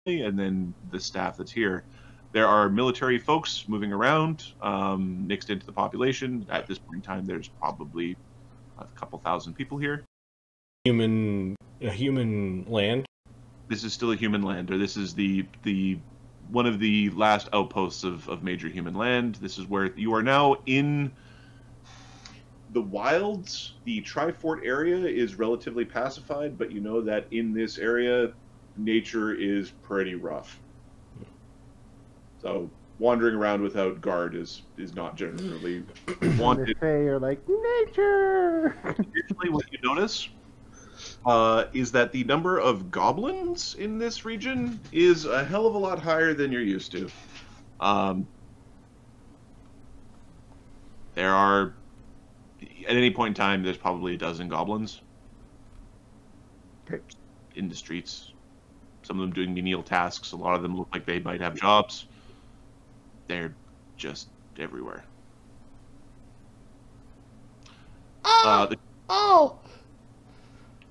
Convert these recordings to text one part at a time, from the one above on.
and then the staff that's here. There are military folks moving around, mixed into the population. At this point in time, there's probably a couple thousand people here. A human land? This is still a human land, or this is the one of the last outposts of major human land. This is where you are now in the wilds. The Tri-Fort area is relatively pacified, but you know that in this area, nature is pretty rough. So wandering around without guard is not generally wanted. You're like, nature! Usually what you notice is that the number of goblins in this region is a hell of a lot higher than you're used to. There are, at any point in time, there's probably a dozen goblins in the streets. Some of them doing menial tasks. A lot of them look like they might have jobs. They're just everywhere. Oh,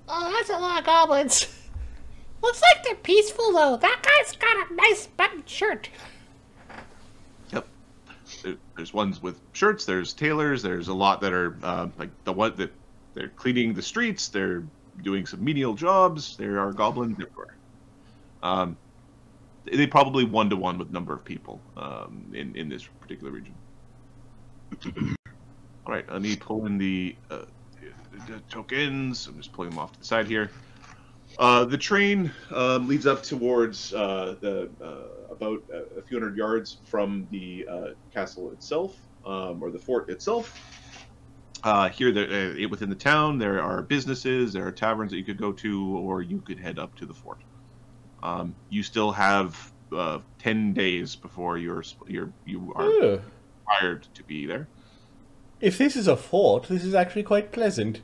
that's a lot of goblins. Looks like they're peaceful, though. That guy's got a nice button shirt. Yep. There's ones with shirts, there's tailors, there's a lot that are, like the one that they're cleaning the streets, they're doing some menial jobs, there are goblins everywhere. They probably one-to-one with number of people in this particular region. All right, let me pull in the tokens. I'm just pulling them off to the side here. The train leads up towards about a few hundred yards from the castle itself, or the fort itself. Here, within the town, there are businesses, there are taverns that you could go to, or you could head up to the fort. You still have 10 days before you are required to be there. If this is a fort, this is actually quite pleasant.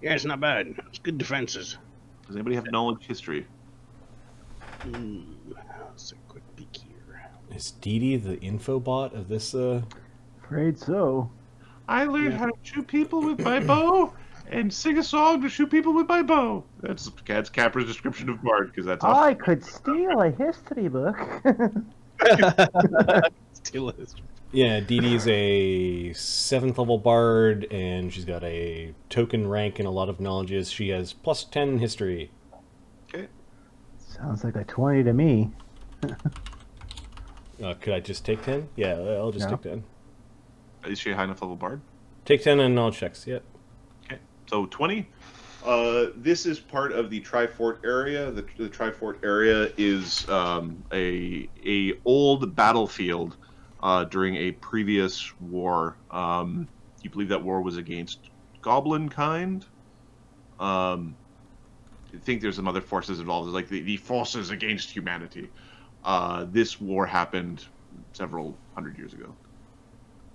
Yeah, it's not bad. It's good defenses. Does anybody have knowledge history? Let's take a quick peek here. Is Dee Dee the info bot of this? Afraid so. I learned how to shoot people with my bow and sing a song to shoot people with my bow. That's Capra's description of Bard, because that's I could steal a history book. Steal a history. Yeah, Dee Dee's a 7th level bard, and she's got a token rank in a lot of knowledges. She has plus 10 history. Okay. Sounds like a 20 to me. Could I just take 10? Yeah, I'll just take 10. Is she a high enough level bard? Take 10 on knowledge checks, yep. Okay, so 20. This is part of the Tri-Fort area. The Tri-Fort area is a old battlefield during a previous war. You believe that war was against goblin kind? I think there's some other forces involved, like the forces against humanity. This war happened several hundred years ago.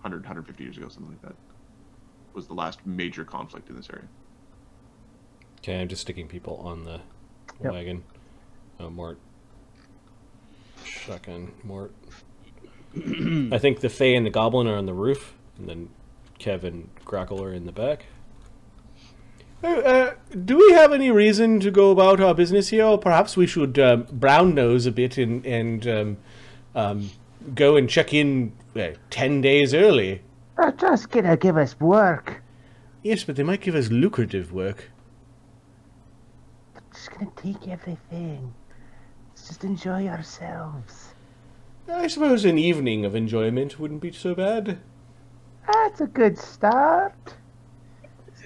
150 years ago, something like that. Was the last major conflict in this area. Okay, I'm just sticking people on the wagon. Mort. Shotgun, Mort. I think the Fae and the Goblin are on the roof, and then Kev and Grakkel are in the back. Do we have any reason to go about our business here? Or perhaps we should brown nose a bit and go and check in 10 days early. They're just gonna give us work. Yes, but they might give us lucrative work. They're just gonna take everything. Let's just enjoy ourselves. I suppose an evening of enjoyment wouldn't be so bad. That's a good start.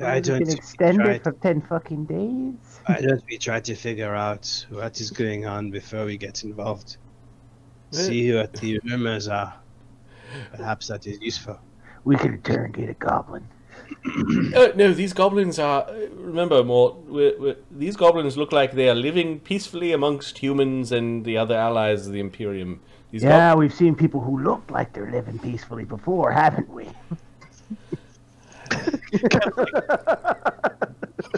I We don't can extend it for 10 fucking days. Why don't we try to figure out what is going on before we get involved? See what the rumors are. Perhaps that is useful. We can interrogate a goblin. No, these goblins are... Remember, Mort, these goblins look like they are living peacefully amongst humans and the other allies of the Imperium. Yeah, we've seen people who look like they're living peacefully before, haven't we?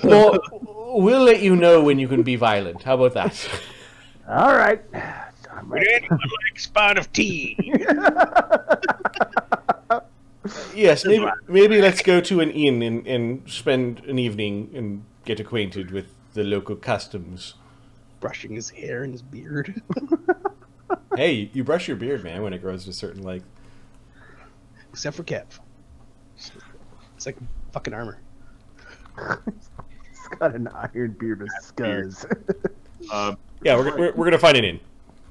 Well, we'll let you know when you can be violent. How about that? All right. Would anyone like a spot of tea? Yes, maybe let's go to an inn and spend an evening and get acquainted with the local customs. Brushing his hair and his beard. Hey, you brush your beard, man, when it grows to a certain length. Except for Kev. It's like fucking armor. He's got an iron beard with scuzz. Yeah, we're gonna find an inn.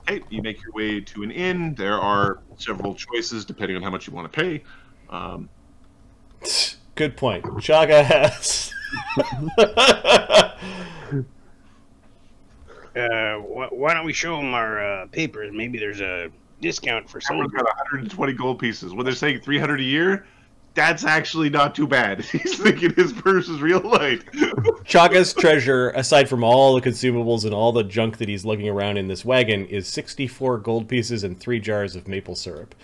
Okay, you make your way to an inn. There are several choices depending on how much you want to pay. Good point. Chagga has. Why don't we show them our papers? Maybe there's a discount for Someone's soldiers. got 120 gold pieces. When they're saying 300 a year, that's actually not too bad. He's thinking his purse is real light. Chagga's treasure, aside from all the consumables and all the junk that he's lugging around in this wagon, is 64 gold pieces and 3 jars of maple syrup.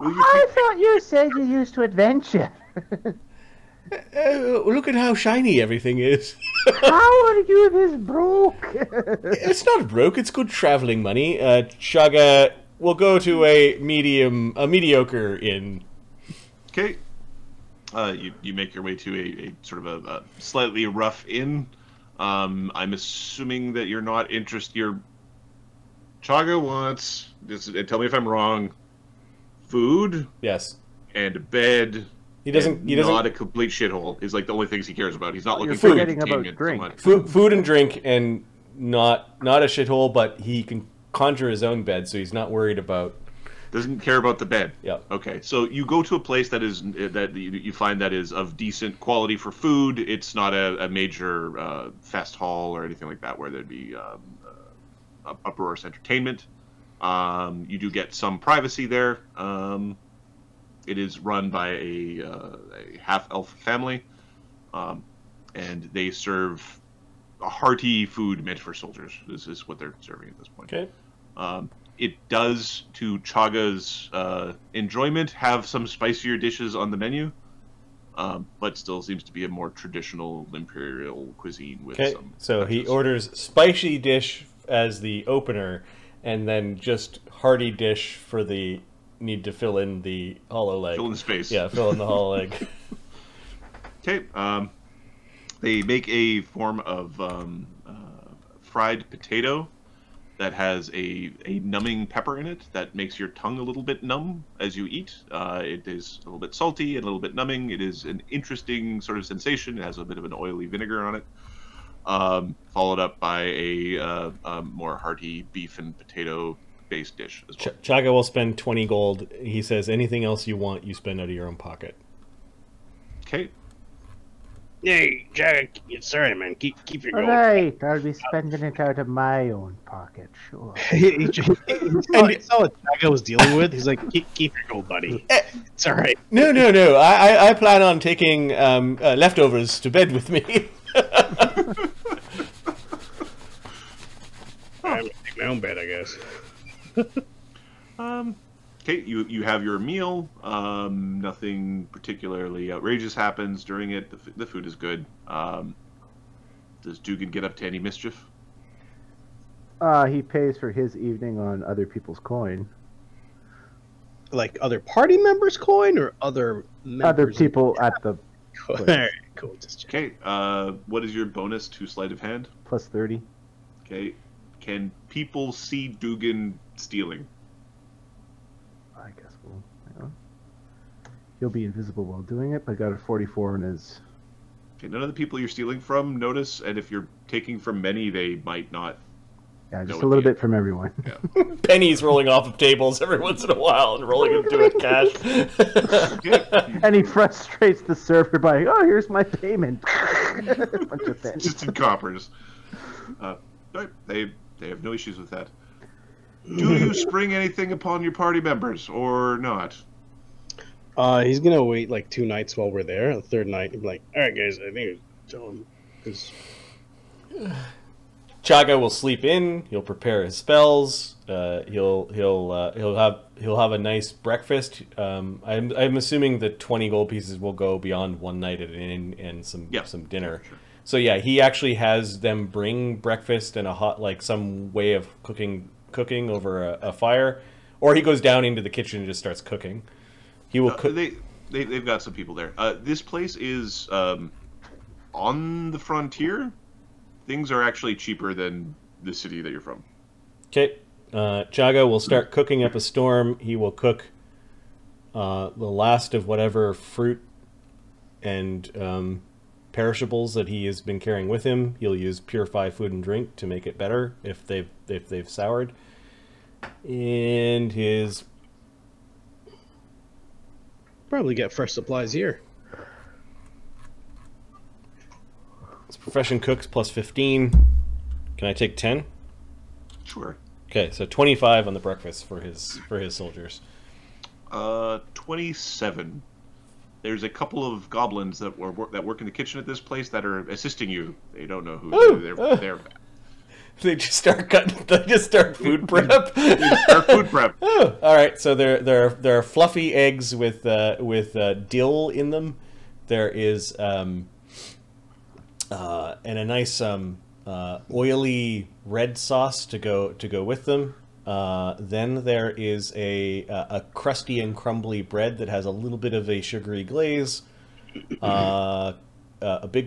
I thought you said you used to adventure. Look at how shiny everything is. How are you this broke? It's not broke, it's good traveling money. Chagga will go to a mediocre inn. Okay. You make your way to a sort of a slightly rough inn. I'm assuming that you're not interested. Chagga wants, tell me if I'm wrong, food. Yes. And a bed. He doesn't. Not a complete shithole. Is like the only things he cares about. He's not looking You're for forgetting entertainment about drink. so much. Food and drink, and not a shithole, but he can conjure his own bed, so he's not worried about. Doesn't care about the bed. Yeah. Okay, so you go to a place that you find that is of decent quality for food. It's not a major fest hall or anything like that where there'd be uproarious entertainment. You do get some privacy there. It is run by a half-elf family, and they serve a hearty food meant for soldiers. This is what they're serving at this point. Okay. It does, to Chagga's enjoyment, have some spicier dishes on the menu, but still seems to be a more traditional imperial cuisine with some. So he touches. orders spicy dish as the opener, and then just hearty dish for the need to fill in the hollow leg. Fill in the space. Yeah, fill in the hollow leg. Okay. They make a form of fried potato that has a numbing pepper in it that makes your tongue a little bit numb as you eat. It is a little bit salty and a little bit numbing. It is an interesting sort of sensation. It has a bit of an oily vinegar on it. Followed up by a more hearty beef and potato based dish as well. Chagga will spend 20 gold. He says, anything else you want, you spend out of your own pocket. Okay. Hey, Jack, sorry, man. Keep your gold. Alright, I'll be spending it out of my own pocket, sure. He saw what Chagga was dealing with. He's like, Keep your gold, buddy. It's all right. No. I plan on taking leftovers to bed with me. I'm gonna take my own bed, I guess. Okay, you have your meal. Nothing particularly outrageous happens during it. The food is good. Does Duggan get up to any mischief? He pays for his evening on other people's coin. like other party members' coin or other members Other people at the All right, cool. Just check. Okay, what is your bonus to sleight of hand? plus 30. Okay, can people see Duggan stealing? I guess we'll. Hang on. He'll be invisible while doing it, but got a 44 in his. Okay, none of the people you're stealing from notice, and if you're taking from many, they might not. Yeah, just No a little idea. bit from everyone. Yeah. Pennies rolling off of tables every once in a while and rolling into it cash. Okay. And he frustrates the server by, oh, here's my payment. A bunch of pennies. Just in coppers. Right, they have no issues with that. Do you spring anything upon your party members or not? He's gonna wait like 2 nights while we're there. The third night, he'll be like, "All right, guys, I think tell him." 'Cause Chagga will sleep in. He'll prepare his spells. He'll have a nice breakfast. I'm assuming the 20 gold pieces will go beyond one night at an inn and some dinner. Sure. So yeah, he actually has them bring breakfast and a hot some way of cooking over a fire, or he goes down into the kitchen and just starts cooking. He will cook. they've got some people there. This place is on the frontier. Things are actually cheaper than the city that you're from. Okay. Chagga will start cooking up a storm. He will cook the last of whatever fruit and perishables that he has been carrying with him. He'll use purify food and drink to make it better if they've soured. And his Probably get fresh supplies here. profession cooks plus 15. Can I take 10? Sure. Okay, so 25 on the breakfast for his soldiers. 27. There's a couple of goblins that work in the kitchen at this place that are assisting you. They don't know who they're. They just start cutting. They just start food prep. Start food prep. Oh, all right. So there are fluffy eggs with dill in them. There is and a nice oily red sauce to go with them. Then there is a crusty and crumbly bread that has a little bit of a sugary glaze. Big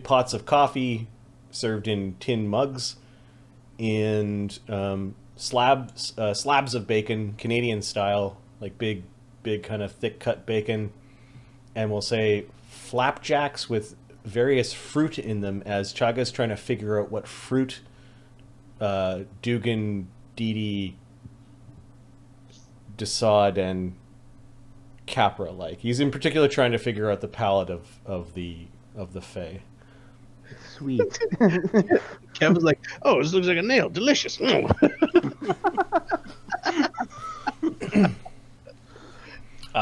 pots of coffee served in tin mugs, and slabs of bacon, Canadian style, like big kind of thick cut bacon, and we'll say flapjacks with various fruit in them, as Chagga's trying to figure out what fruit Duggan, Dee Dee, Dassod, and Capra like. He's in particular trying to figure out the palate of the Fae. Sweet. Kevin's like, oh, this looks like a nail. Delicious.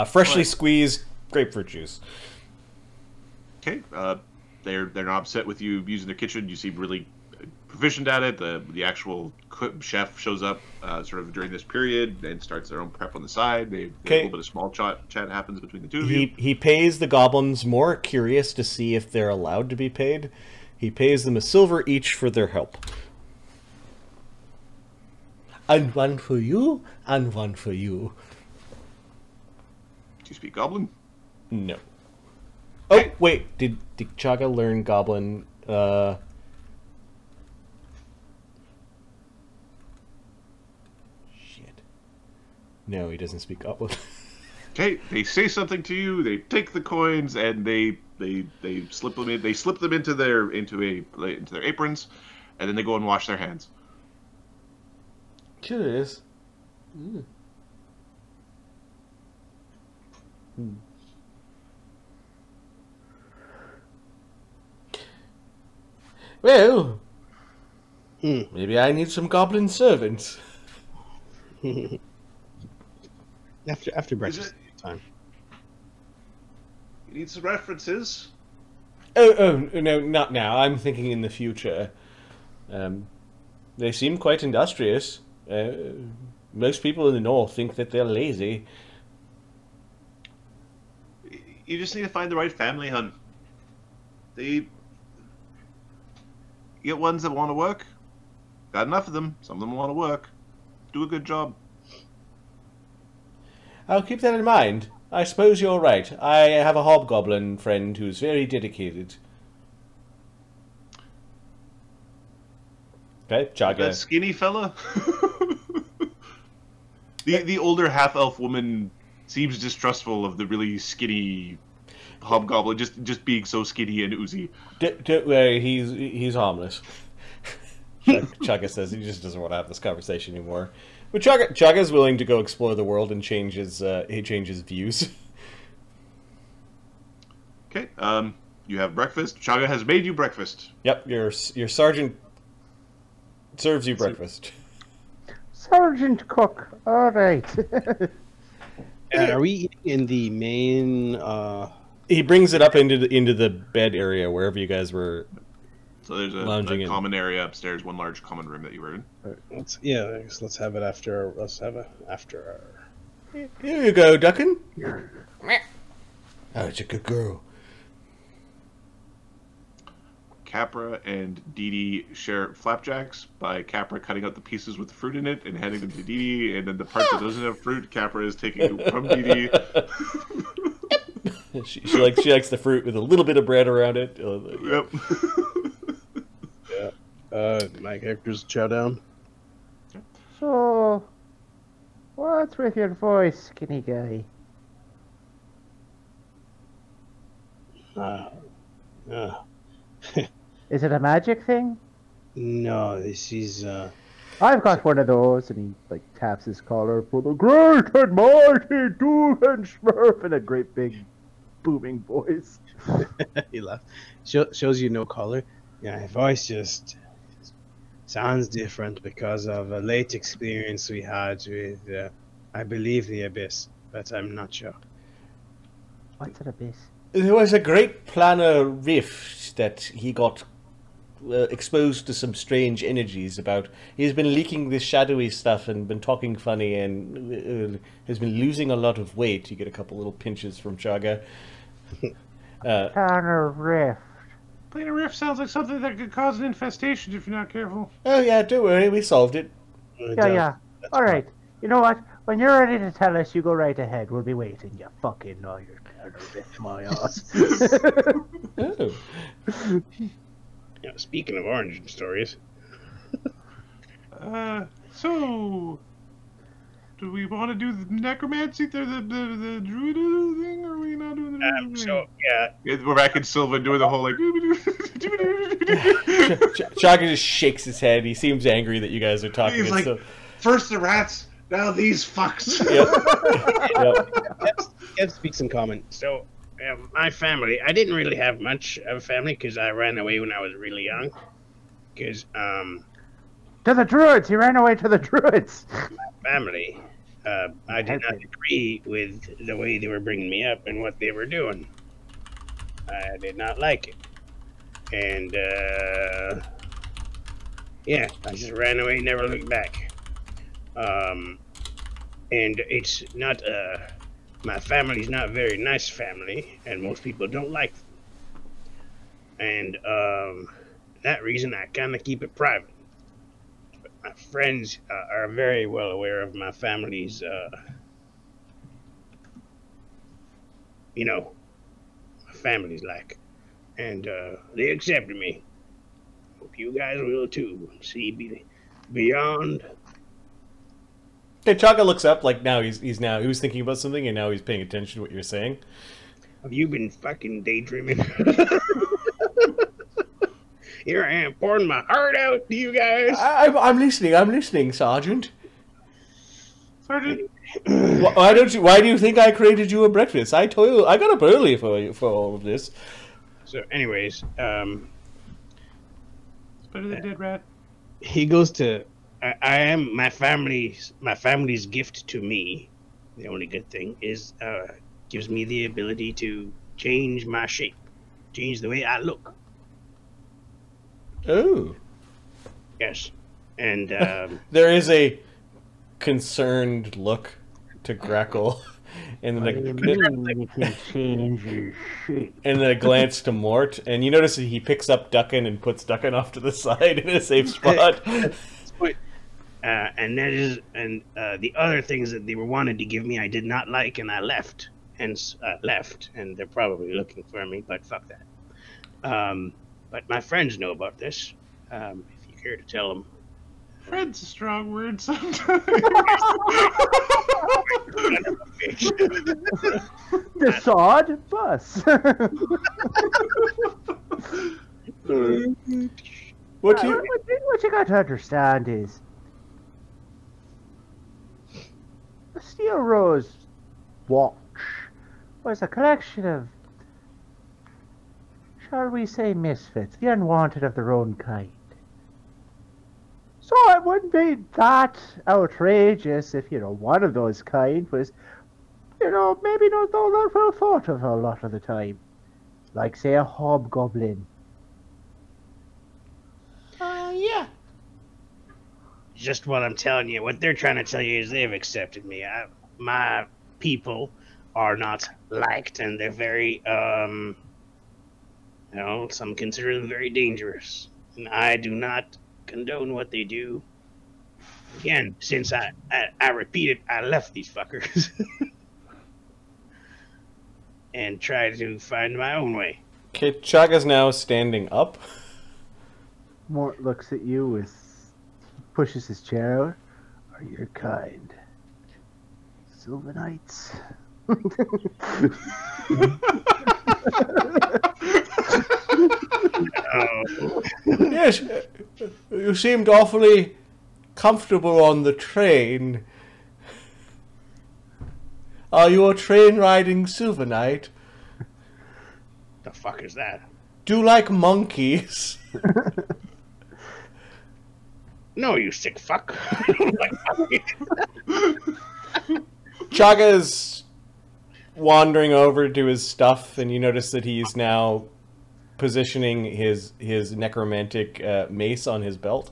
Freshly squeezed grapefruit juice. Okay. They're not upset with you using their kitchen. You seem really proficient at it. The actual chef shows up sort of during this period and starts their own prep on the side. A little bit of small chat happens between the two of you. He pays the goblins, more curious to see if they're allowed to be paid. He pays them a silver each for their help. And one for you, and one for you. Do you speak Goblin? No. Oh, wait. Did Chagga learn Goblin? Shit. No, he doesn't speak Goblin. Okay, they say something to you. They take the coins and they slip them in. They slip them into their aprons, and then they go and wash their hands. Curious. Mm. Hmm. Well, maybe I need some goblin servants. After breakfast time. You need some references? Oh, no, not now. I'm thinking in the future. They seem quite industrious. Most people in the north think that they're lazy. You just need to find the right family, hun. You get ones that want to work. Got enough of them. Some of them want to work. Do a good job. I'll keep that in mind. I suppose you're right. I have a hobgoblin friend who's very dedicated. Okay, Chagga. That skinny fella? The older half-elf woman seems distrustful of the really skinny hobgoblin, just being so skinny and oozy. Don't worry, he's harmless. Chagga says he just doesn't want to have this conversation anymore. But Chagga's willing to go explore the world and change his views. Okay, you have breakfast. Chagga has made you breakfast. Yep, your sergeant serves you breakfast. Sergeant Cook. All right. Are we eating in the main? He brings it up into the bed area wherever you guys were. So there's a common area upstairs, one large common room that you were in. Let's have it after. Let's have it after our. Here you go, Duggan. Oh, it's a good girl. Capra and Dee Dee share flapjacks by Capra cutting out the pieces with the fruit in it and handing them to Dee Dee, and then the part that doesn't have fruit, Capra is taking from Dee Dee. she likes the fruit with a little bit of bread around it. Yep. My character's chow down. So, what's with your voice, skinny guy? Is it a magic thing? No, this is I've got one of those, and he like taps his collar for the great and mighty Dugganschmirph in a great big booming voice. he laughs. Shows you no collar. Yeah, my voice just sounds different because of a late experience we had with, I believe, the Abyss, but I'm not sure. What's an abyss? There was a great planar rift that he got exposed to some strange energies about. He's been leaking this shadowy stuff and been talking funny and has been losing a lot of weight. You get a couple little pinches from Chagga. Planar rift. Planar rift sounds like something that could cause an infestation if you're not careful. Oh yeah, don't worry, we solved it. Yeah. All right. You know what? When you're ready to tell us, you go right ahead. We'll be waiting. You fucking know you're gonna rip my ass. Oh. Yeah, speaking of origin stories. So, do we want to do the necromancy, the druid thing, or are we not doing the druid thing? So, yeah. We're back in Sylvan doing the whole like. Chagga just shakes his head. He seems angry that you guys are talking. He's like, so... first the rats, now these fucks. Yep. Kev speaks in common. So, my family, I didn't really have much of a family because I ran away when I was really young. Because, To the druids! He ran away to the druids! family, I did not agree with the way they were bringing me up and what they were doing. I did not like it. And, yeah, I just ran away, never looked back. And it's not, my family's not a very nice family, and most people don't like them. And, that reason I kind of keep it private. But my friends are very well aware of my family's, you know, my family's like. And, they accepted me. Hope you guys will too. See beyond. Okay, Chagga looks up like now he was thinking about something and now he's paying attention to what you're saying. Have you been fucking daydreaming? Here I am pouring my heart out to you guys. I'm listening, Sergeant. Sergeant? Why do you think I created you a breakfast? I told you I got up early for all of this. So, anyways, It's better than dead rat. he goes to. I am my family's gift to me. The only good thing is gives me the ability to change my shape, change the way I look. Oh. Yes, and There is a concerned look to Grakkel, and then You can change your shape. and then a glance to Mort, and you notice that he picks up Duggan and puts Duggan off to the side in a safe spot. and that is the other things that they were wanted to give me, I did not like, and I left. Hence, left, and they're probably looking for me, but fuck that. But my friends know about this. If you care to tell them. Friend's a strong word sometimes. Dassod bus. What What you got to understand is the Steel Rose Watch was a collection of, shall we say, misfits, the unwanted of their own kind. So it wouldn't be that outrageous if, one of those kind was, maybe not that well thought of a lot of the time. Like, say, a hobgoblin. Yeah. Just what I'm telling you. What they're trying to tell you is they've accepted me. My people are not liked, and they're very, some consider them very dangerous. And I do not condone what they do. Again, since I repeat it, I left these fuckers. and try to find my own way. Okay, Chagga's now standing up. Mort looks at you as he pushes his chair out. Are your kind Sylvanites? Yes, you seemed awfully comfortable on the train. Are you a train-riding Sylvanite? The fuck is that? Do you like monkeys? No, you sick fuck. I don't like monkeys. Chagga's wandering over to his stuff, and you notice that he's now positioning his necromantic mace on his belt.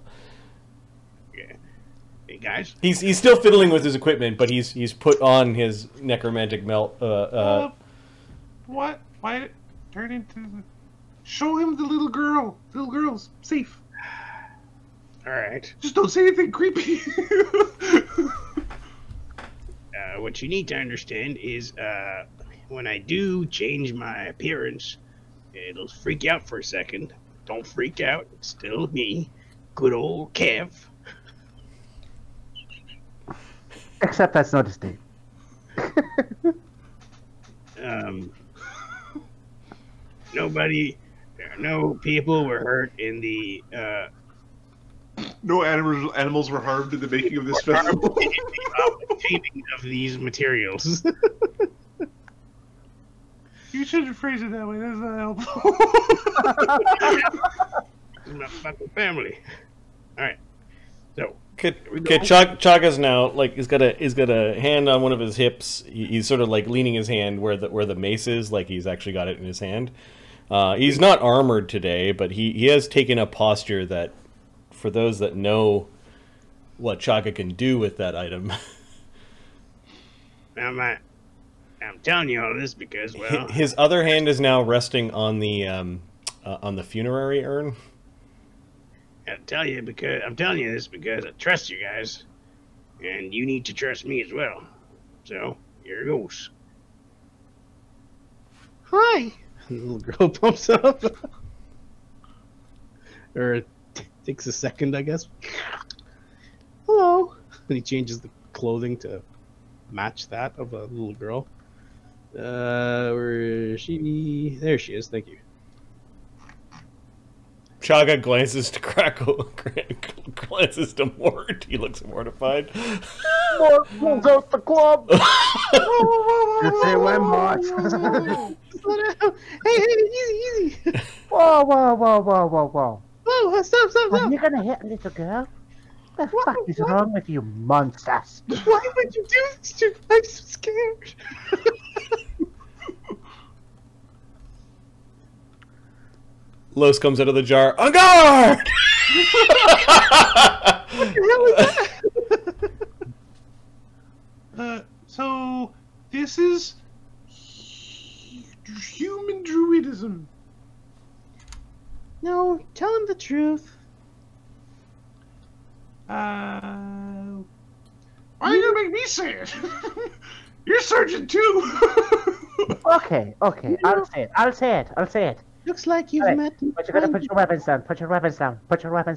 Yeah. Hey guys. He's still fiddling with his equipment, but he's put on his necromantic melt. What? Why turn into? Show him the little girl. The little girl's safe. All right. Just don't say anything creepy. What you need to understand is when I do change my appearance, it'll freak you out for a second. Don't freak out. It's still me. Good old Kev. Except that's not his name. No people were hurt in the No animals were harmed in the making of this festival. obtaining of these materials. You shouldn't phrase it that way. That's not helpful. It's my fucking family. All right. So. Chagga's now like he's got a hand on one of his hips. He's sort of like leaning his hand where the mace is, like he's actually got it in his hand. He's not armored today, but he has taken a posture that, for those that know what Chagga can do with that item. I'm telling you all this because, well, his other hand is now resting on the funerary urn. I'm telling you this because I trust you guys, and you need to trust me as well. So here goes. Hi. The little girl pumps up. Or it takes a second, I guess. Hello. And he changes the clothing to match that of a little girl. Where is she? There she is. Thank you. Chagga glances to Grakkel, glances to Mort. He looks mortified. Mort pulls out the club. Just say when, Mort. Hey, easy. Whoa. Whoa, stop. Are you gonna hit a little girl? The fuck is wrong with you, monsters? Why would you do this to me? I'm so scared. Los comes out of the jar. On guard! What the hell is that? So this is human druidism. No, tell him the truth. Why are you gonna make me say it? You're surgeon too. Okay. I'll say it. Looks like you've Alright, met. but you gotta put your weapons down. Put your weapons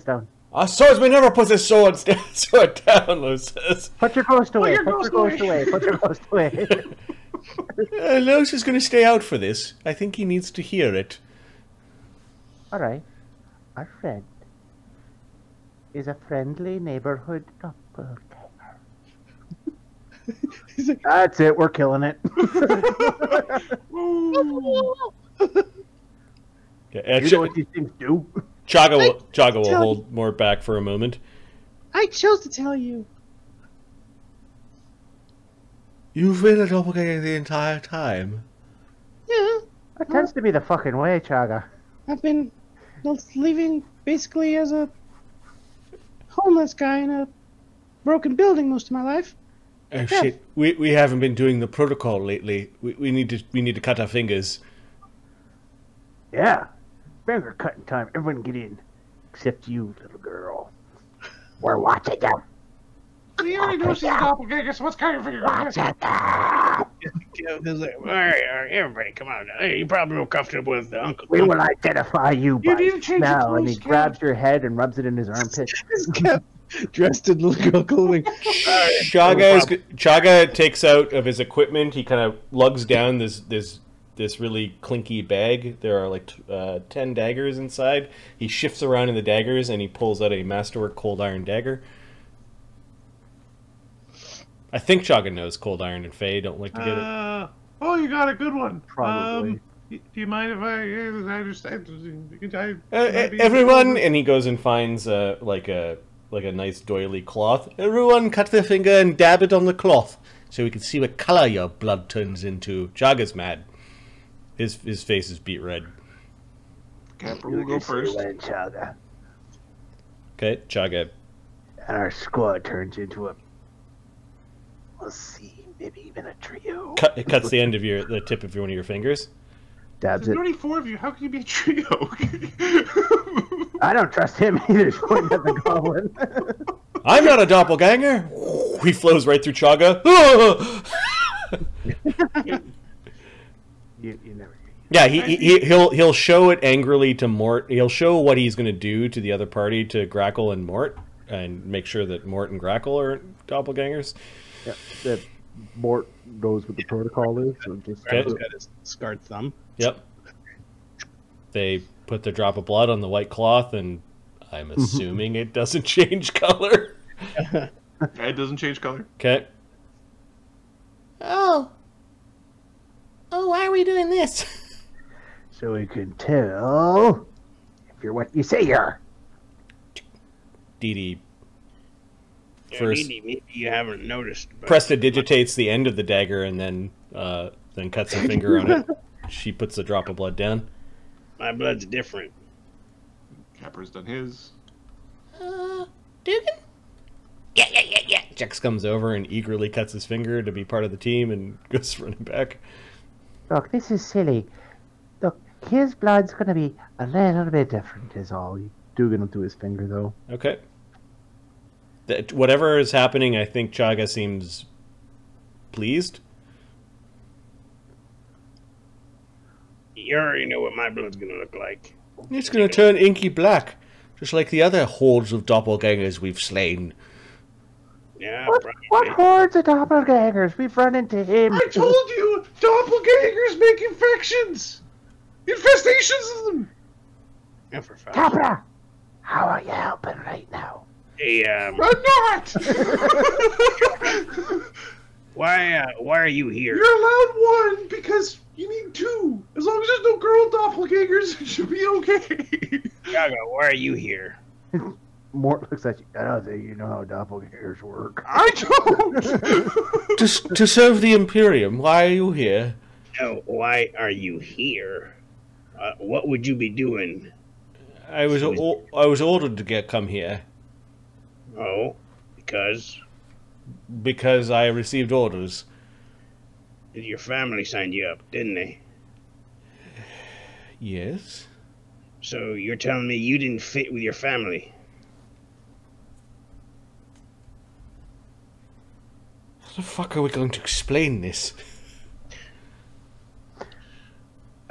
down. Our swordsman never puts his sword down, Los says. Put your ghost away. your Put ghost your ghost away. Los is going to stay out for this. I think he needs to hear it. Alright. Our friend is a friendly neighborhood doppelganger. That's it, we're killing it. You know what these things do? Chagga will hold Mort back for a moment. I chose to tell you. You've been a doppelganger the entire time. Yeah. That tends to be the fucking way, Chagga. I've been living basically as a homeless guy in a broken building most of my life. Oh shit! We haven't been doing the protocol lately. We need to cut our fingers. Yeah. Finger cutting time. Everyone get in. Except you, little girl. We're watching you. We already know she's a doppelganger, so what's kind of figure out? Watch it now. He's like, all right, everybody, come on. Hey, you're probably real comfortable with the uncle. We will identify you by need to change your smell. And he clothes, grabs your head and rubs it in his armpit. This cat dressed in little clothing. Chagga takes out of his equipment. He kind of lugs down this really clinky bag. There are like 10 daggers inside. He shifts around in the daggers and he pulls out a masterwork cold iron dagger. I think Chagga knows cold iron and Faye don't like to get it. Oh, you got a good one. Probably. Do you mind if I understand? Everyone, and he goes and finds like a nice doily cloth. Everyone, cut their finger and dab it on the cloth so we can see what color your blood turns into. Chagga's mad. His face is beet red. Capra will go first. Chagga. Okay, Chagga. And our squad turns into a... Let's see, maybe even a trio. It cuts the end of the tip of one of your fingers. Dabs There's it. only 4 of you. How can you be a trio? I don't trust him either. Pointing at the goblin. I'm not a doppelganger. He flows right through Chagga. you never. Yeah, he'll show it angrily to Mort. He'll show what he's going to do to the other party, to Grakkel and Mort, and make sure that Mort and Grakkel are doppelgangers. Yeah, that Mort knows what the protocol is. So just Okay. He's got his scarred thumb. Yep. They put the drop of blood on the white cloth, and I'm assuming it doesn't change color. It doesn't change color. Okay. Oh, why are we doing this? so we can tell if you're what you say you are. Dee Dee First, maybe you haven't noticed. But prestidigitates the end of the dagger and then cuts her finger on it. She puts the drop of blood down. my blood's different. Capra's done his. Duggan? Yeah. Jex comes over and eagerly cuts his finger to be part of the team and goes running back. Look, this is silly. Look, his blood's going to be a little bit different is all. Duggan will do his finger, though. Okay. Whatever is happening, I think Chagga seems pleased. You already know what my blood's gonna look like. It's going to turn inky black, just like the other hordes of doppelgangers we've slain. Yeah, What probably. hordes of doppelgangers? We've run into him. I told you, doppelgangers make infections, infestations of them. Yeah, for fact. Capra, how are you helping right now? Hey, I'm not. why are you here? You're allowed 1 because you need 2. As long as there's no girl doppelgangers, it should be okay. Chagga, why are you here? Mort looks at you. I don't think you know how doppelgangers work. I don't. To serve the Imperium, why are you here? No, why are you here? What would you be doing? I was ordered to come here Oh, because because I received orders. your family signed you up, didn't they? Yes. So you're telling me you didn't fit with your family? How the fuck are we going to explain this?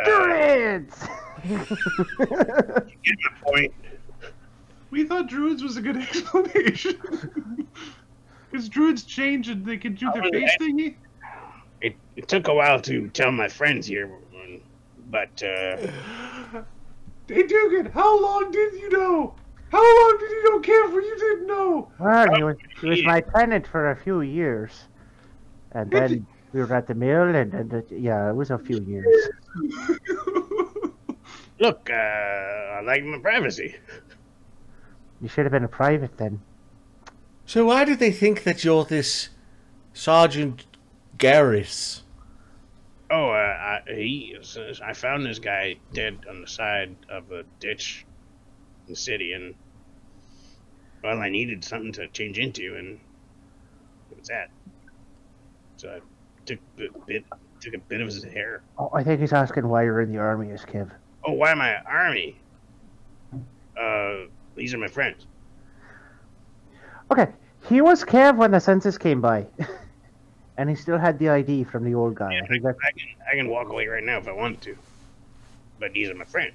Druids! Get my point. We thought druids was a good explanation. Because druids change and they can do their face thingy. It took a while to tell my friends here, but Hey Duggan, how long did you know? How long did you know Camper you didn't know? Well, he was my tenant for a few years. And then we were at the mill, and yeah, it was a few years. look, I like my privacy. You should have been a private then. So why do they think that you're this Sergeant Garris? Oh, I found this guy dead on the side of a ditch in the city, and well, I needed something to change into, and it was that. So I took a bit of his hair. Oh, I think he's asking why you're in the army, is Kev. Oh, why am I army? These are my friends. Okay, He was Kev when the census came by. And he still had the ID from the old guy. Yeah, I can walk away right now if I want to. But these are my friends.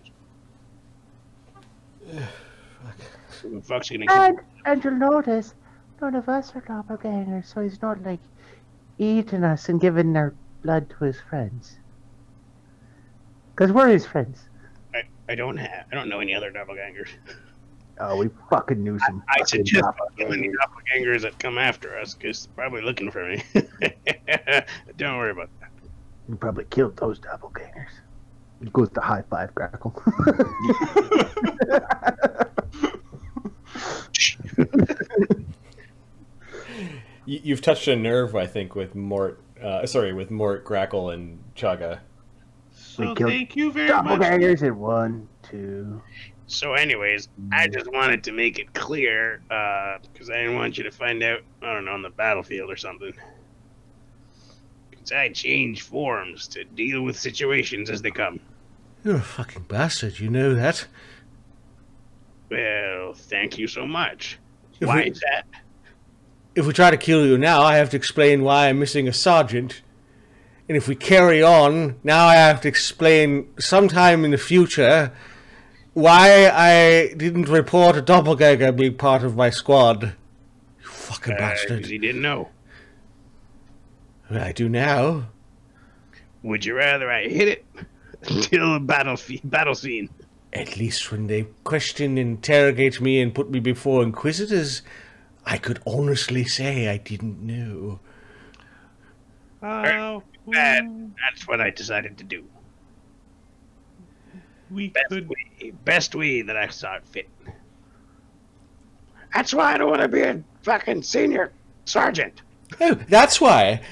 Who the fuck's gonna keep... And you'll notice, none of us are doppelgangers, so he's not, like, eating us and giving their blood to his friends. Because we're his friends. I don't know any other doppelgangers. Oh, we fucking knew some. I suggest killing the doppelgangers that come after us, because they're probably looking for me. Don't worry about that. We probably killed those doppelgangers. It goes to high five, Grakkel. You've touched a nerve, I think, with Mort. With Mort, Grakkel, and Chagga. So thank you very much. Doppelgangers in 1, 2. So anyways, I just wanted to make it clear, because I didn't want you to find out, I don't know, on the battlefield or something. Because I change forms to deal with situations as they come. You're a fucking bastard, you know that? Well, thank you so much. Why is that? If we try to kill you now, I have to explain why I'm missing a sergeant. And if we carry on, now I have to explain sometime in the future why I didn't report a doppelganger being part of my squad. You fucking bastard. Because he didn't know. Well, I do now. Would you rather I hit it until the battle scene? At least when they question, interrogate me, and put me before inquisitors, I could honestly say I didn't know. Bad. That's what I decided to do. Best way that I saw it fit. That's why I don't want to be a fucking senior sergeant. Oh, that's why.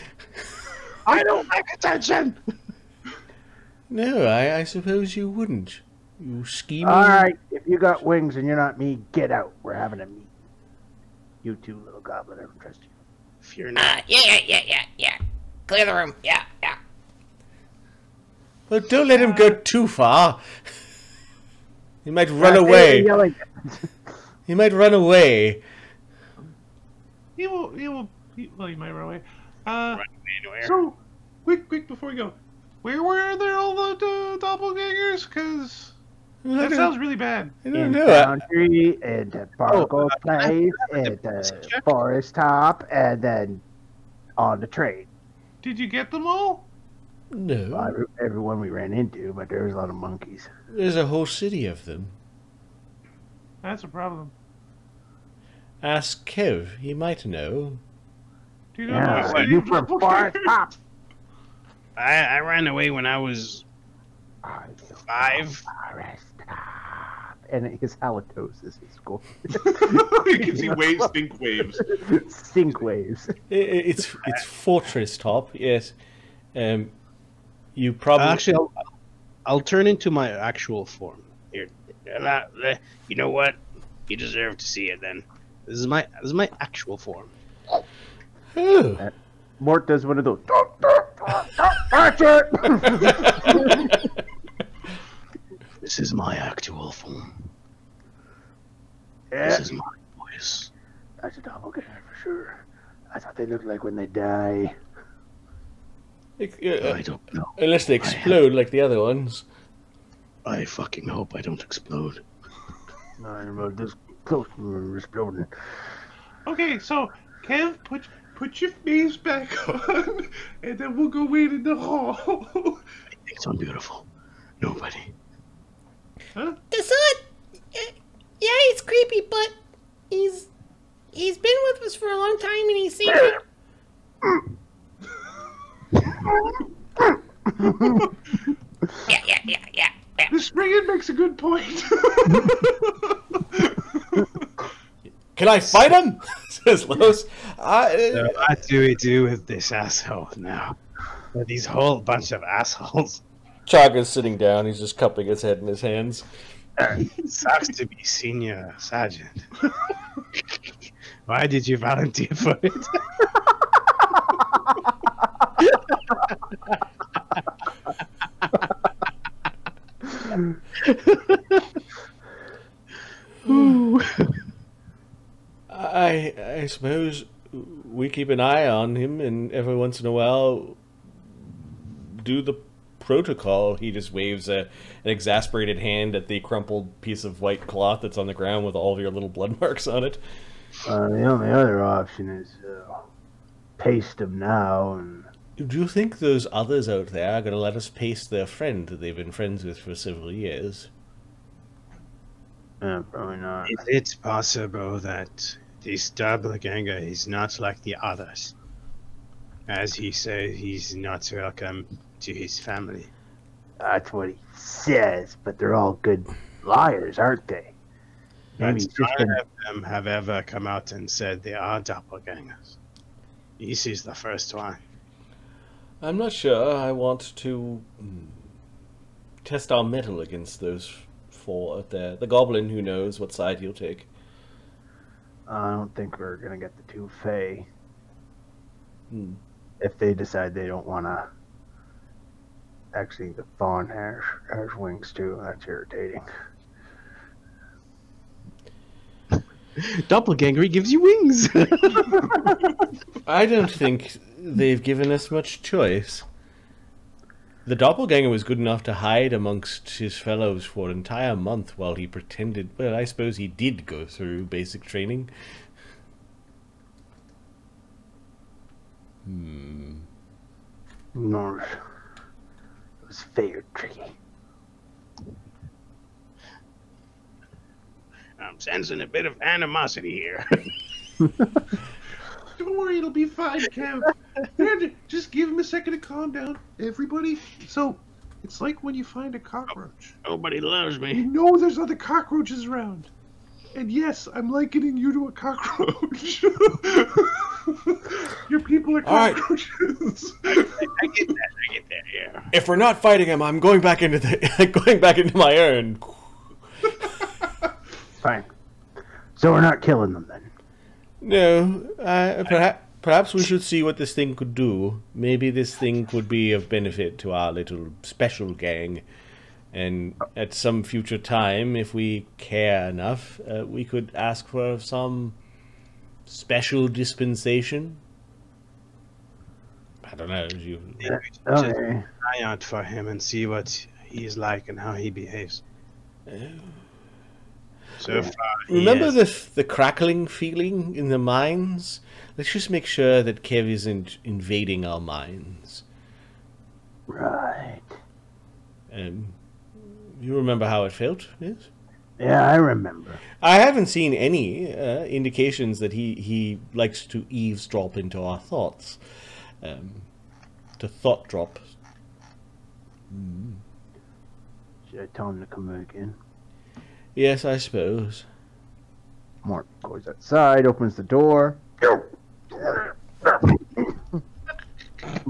I don't like attention. No, I suppose you wouldn't. You scheming. Alright, if you got wings and you're not me, get out. We're having a meeting. You two, little goblin, I don't trust you. If you're not... Yeah. Clear the room. Yeah. Well, don't let him go too far. He might run away. He might run away. He will. Well, he might run away. Run away anywhere. So, quick before we go, where were there all the doppelgangers? Because that sounds really bad. I don't In know. Foundry, and at Bargo Place, and Forest Top, and then on the train. Did you get them all? No. Well, everyone we ran into, but there was a lot of monkeys. There's a whole city of them. That's a problem. Ask Kev. He might know. Do you know Yeah, what you from Forest Top. I ran away when I was 5. Forest Top. And his halitosis is going. You can see waves, stink waves. Stink waves. It's Fortress Top, yes. You probably... Actually, I'll turn into my actual form. Here, you know what? You deserve to see it then. This is my actual form. Oh. Mort does one of those. Watch it! This is my actual form. Yeah, This is my voice. that's a doppelganger for sure. I thought they looked like when they die. I don't know. Unless they explode like the other ones. I fucking hope I don't explode. No, I remember this close to exploding. Okay, so Kev, put your face back on, and then we'll go wait in the hall. It's unbeautiful. Nobody. Huh? Dassod, yeah, he's creepy, but he's been with us for a long time, and he's seen it. Yeah. The springing makes a good point. Can I fight him? Says Los. So what do we do with this asshole now? With these whole bunch of assholes. Chagga's sitting down. He's just cupping his head in his hands. Sucks to be senior sergeant. Why did you volunteer for it? I suppose we keep an eye on him, and every once in a while do the protocol. He just waves an exasperated hand at the crumpled piece of white cloth that's on the ground with all of your little blood marks on it. The only other option is paste them now. And Do you think those others out there are going to let us paste their friend that they've been friends with for several years? probably not. Is it possible that this doppelganger is not like the others? As he said, he's not welcome to his family. That's what he says, but they're all good liars, aren't they? But Maybe he's just none been... of them have ever come out and said they are doppelgangers. This is the first one. I'm not sure. I want to test our mettle against those four out there. The goblin, who knows what side he'll take. I don't think we're gonna get the two Fae. Hmm. If they decide they don't want to. Actually, the Fawn has wings too. That's irritating. Doppelganger, he gives you wings! I don't think they've given us much choice. The doppelganger was good enough to hide amongst his fellows for an entire month while he pretended... Well, I suppose he did go through basic training. No, it was fair tricky. I'm sensing a bit of animosity here. Don't worry, it'll be fine, Kev. Here, just give him a second to calm down, everybody. So, it's like when you find a cockroach. Nobody loves You me. know there's other cockroaches around. And yes, I'm likening you to a cockroach. Your people are All right. cockroaches. I get that, yeah. If we're not fighting him, I'm going back into the going back into my urn. Fine. So we're not killing them then. No, perhaps we should see what this thing could do. Maybe this thing could be of benefit to our little special gang. And at some future time, if we care enough, we could ask for some special dispensation. I don't know. Maybe we should just keep an eye out for him and see what he's like and how he behaves. So far, Remember the crackling feeling in the mines? Let's just make sure that Kev isn't invading our minds. Right. You remember how it felt, yes? Yeah, I remember. I haven't seen any indications that he likes to eavesdrop into our thoughts. To thought drop. Should I tell him to come back in? Yes, I suppose. Mort goes outside, opens the door.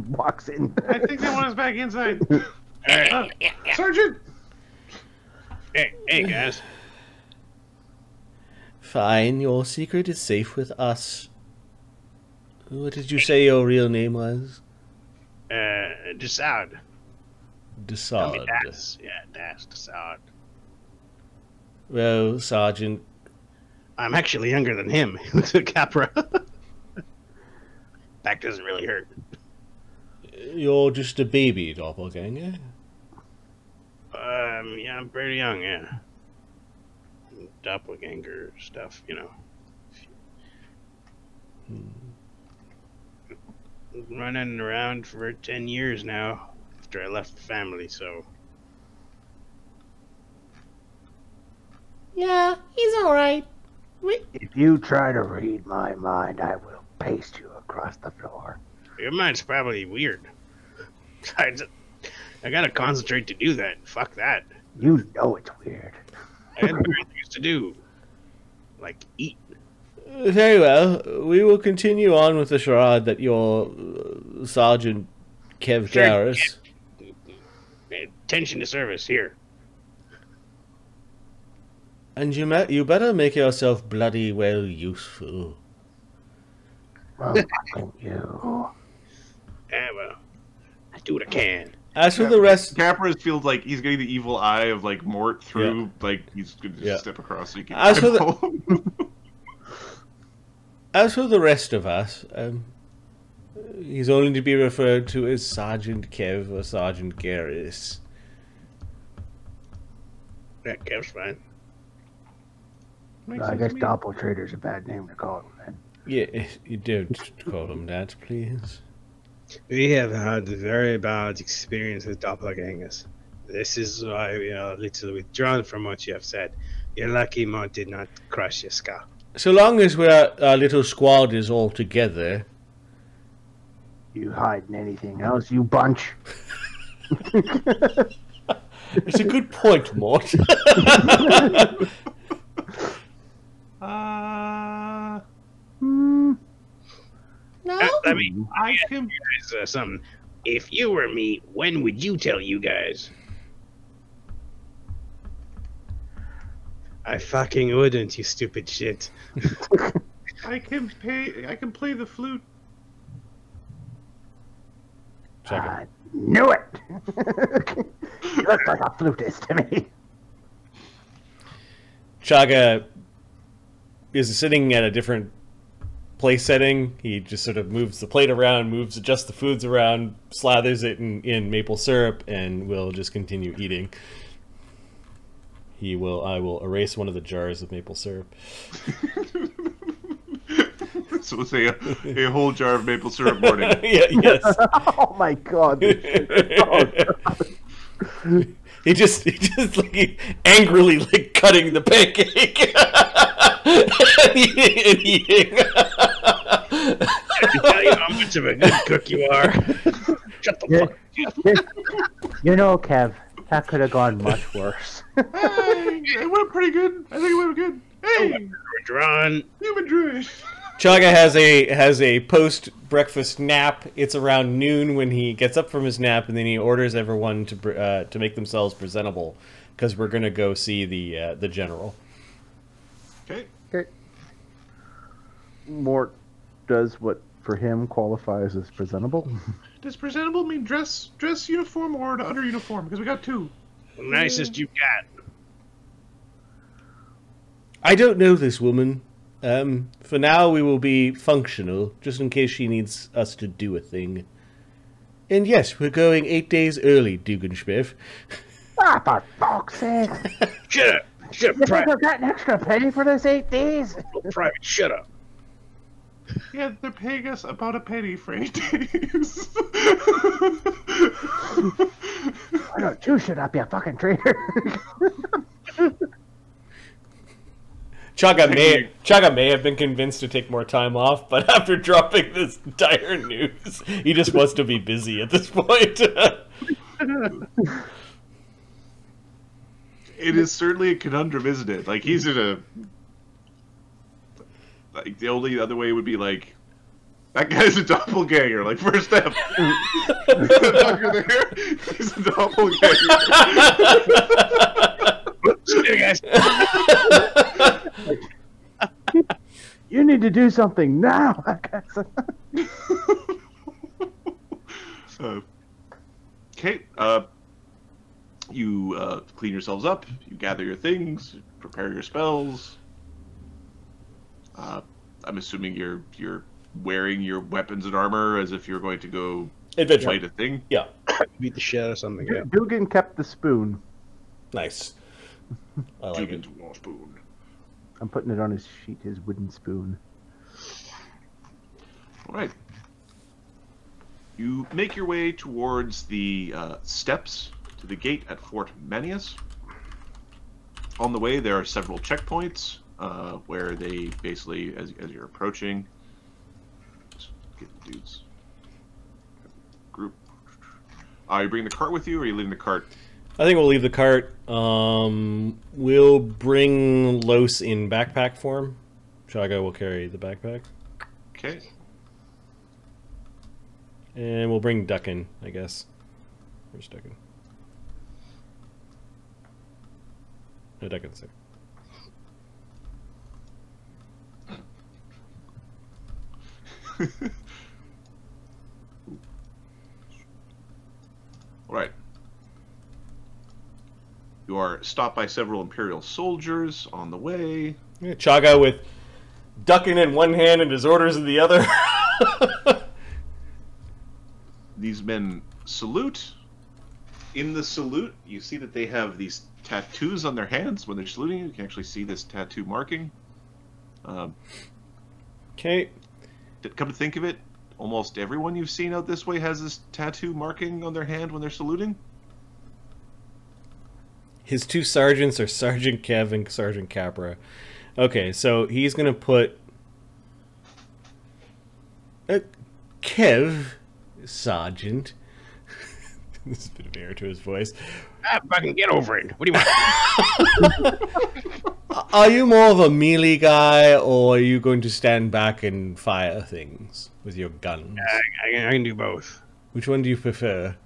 Walks in. I think they want us back inside. Yeah. Sergeant! Hey, guys. Fine, your secret is safe with us. What did you say your real name was? Dassod. Dassod. Dassod. Well, Sergeant, I'm actually younger than him. He looks at Capra. Back doesn't really hurt. you're just a baby doppelganger. Yeah, I'm pretty young, yeah. Doppelganger stuff, you know. Running around for 10 years now after I left the family, so. Yeah, he's alright. If you try to read my mind, I will paste you across the floor. Your mind's probably weird. I gotta concentrate to do that. Fuck that. You know it's weird. I had better things to do. Like eat. Very well. We will continue on with the charade that your Sergeant Kev Sure, Garris. Attention to service here. And you better make yourself bloody well useful. Well, fucking you. Yeah, well, I do what I can. As for the rest, Capra feels like he's getting the evil eye of like Mort through, like he's gonna just step across so you can. As for eyeball him. as for the rest of us, he's only to be referred to as Sergeant Kev or Sergeant Garrus. That Kev's fine. I guess doppeltrader's a bad name to call him then. Yeah, you don't call him that, please. We have had a very bad experience with doppelgangers. This is why we are a little withdrawn from what you have said. You're lucky Mort did not crush your skull. So long as our little squad is all together. You hiding anything else, you bunch? It's a good point, Mort. No? I mean, I can. you guys, something. If you were me, when would you tell you guys? I fucking wouldn't, you stupid shit. I can play the flute. I knew it! You look like a flutist to me. Chagga is sitting at a different place setting. He just sort of moves the plate around, adjusts the foods around, slathers it in maple syrup, and will just continue eating. I will erase one of the jars of maple syrup. So we'll say a whole jar of maple syrup morning. Yes. Oh my god. He just like angrily like cutting the pancake and eating. I can tell you how much of a good cook you are. Shut the fuck up. You know, Kev, that could have gone much worse. Hey, it went pretty good. I think it went good. Hey, We're drawn. human druid. Chagga has a post breakfast nap. It's around noon when he gets up from his nap, and then he orders everyone to make themselves presentable because we're gonna go see the general. Okay. Okay. Mort does what for him qualifies as presentable. Does presentable mean dress uniform or under uniform? Because we got two. The nicest you got. I don't know this woman. For now, we will be functional, just in case she needs us to do a thing. And yes, we're going 8 days early, Dugganschmirph. Ah, for fuck's sake! Shut up. Shut up, You think private. I've got an extra penny for this 8 days? Private, shut up. Yeah, they're paying us about a penny for 8 days. Why don't you shut up, you fucking traitor? Chagga may have been convinced to take more time off, but after dropping this dire news, he just wants to be busy at this point. It is certainly a conundrum, isn't it? Like, he's in a... Like, the only other way would be, like, that guy's a doppelganger. Like, first step. The doctor there, he's a doppelganger. You need to do something now. Okay, you clean yourselves up, you gather your things, prepare your spells. I'm assuming you're wearing your weapons and armor as if you're going to go Adventure. fight a thing. Yeah. Beat the shit out of something. Yeah. Duggan kept the spoon. Nice. I like it. Duggan's war spoon. I'm putting it on his sheet, his wooden spoon. All right. You make your way towards the steps to the gate at Fort Manius. On the way, there are several checkpoints where they basically, as you're approaching, just get the dudes. Group. You bring the cart with you, or are you leaving the cart? I think we'll leave the cart. We'll bring Los in backpack form. Chagga will carry the backpack. Okay. And we'll bring Duggan, I guess. Where's Duggan? No, Duggan's there. All right. You are stopped by several Imperial soldiers on the way. Yeah, Chagga with Duggan in one hand and his orders in the other. These men salute. In the salute, you see that they have these tattoos on their hands when they're saluting you. You can actually see this tattoo marking. Okay. Come to think of it, almost everyone you've seen out this way has this tattoo marking on their hand when they're saluting. His two sergeants are Sergeant Kev and Sergeant Capra. Okay, so he's going to put... Kev, Sergeant. There's a bit of air to his voice. Ah, fucking get over it. What do you want? Are you more of a melee guy, or are you going to stand back and fire things with your guns? I can do both. Which one do you prefer?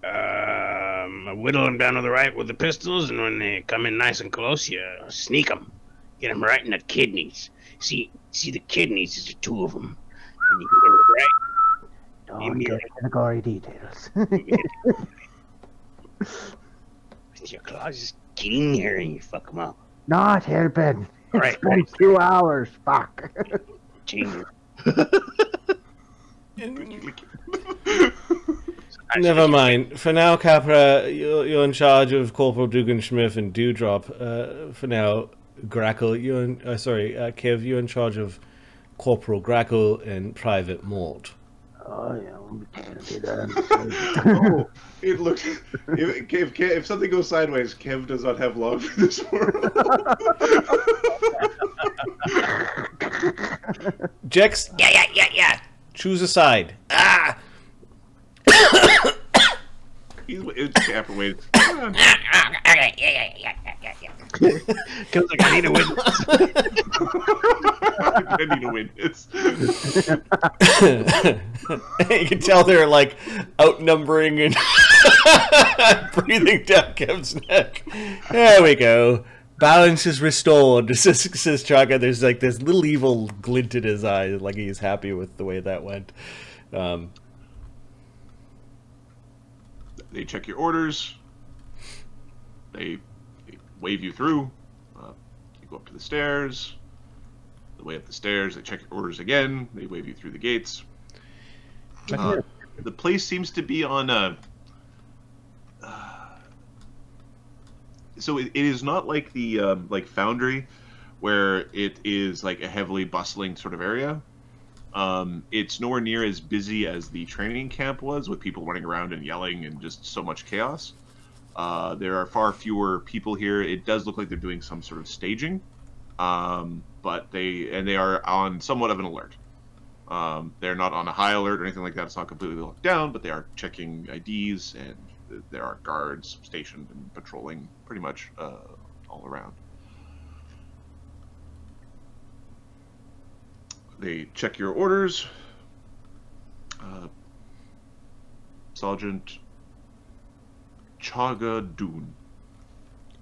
I whittle them down to the right with the pistols, and when they come in nice and close, you sneak them. Get them right in the kidneys. See the kidneys, there's two of them. And you get them right. Don't get into the gory details. With your claws, just get in there and you fuck them up. Not helping. Right, It's been 2 hours. Fuck. Change Never mind. For now, Capra, you're in charge of Corporal Dugganschmirph and Dewdrop. For now, Grakkel, Kev, you're in charge of Corporal Grakkel and Private Mort. Oh, yeah. Oh, it looks... If something goes sideways, Kev does not have long for this world. Jex? Yeah. Choose a side. Ah! It's Capra, wait. Okay, yeah. Feels like I need a witness. I need a witness. You can tell they're like outnumbering and breathing down Kev's neck. There we go. Balance is restored, says Chagga. There's like this little evil glint in his eye, like he's happy with the way that went. They check your orders. They wave you through. You go up to the stairs. The way up the stairs, they check your orders again. They wave you through the gates. The place seems to be on a... so it is not like the like Foundry, where it is like a heavily bustling sort of area. It's nowhere near as busy as the training camp was, with people running around and yelling and just so much chaos. There are far fewer people here. It does look like they're doing some sort of staging, but they are on somewhat of an alert. They're not on a high alert or anything like that. It's not completely locked down, but they are checking IDs, and there are guards stationed and patrolling pretty much all around. They check your orders. Sergeant Chagga Doon.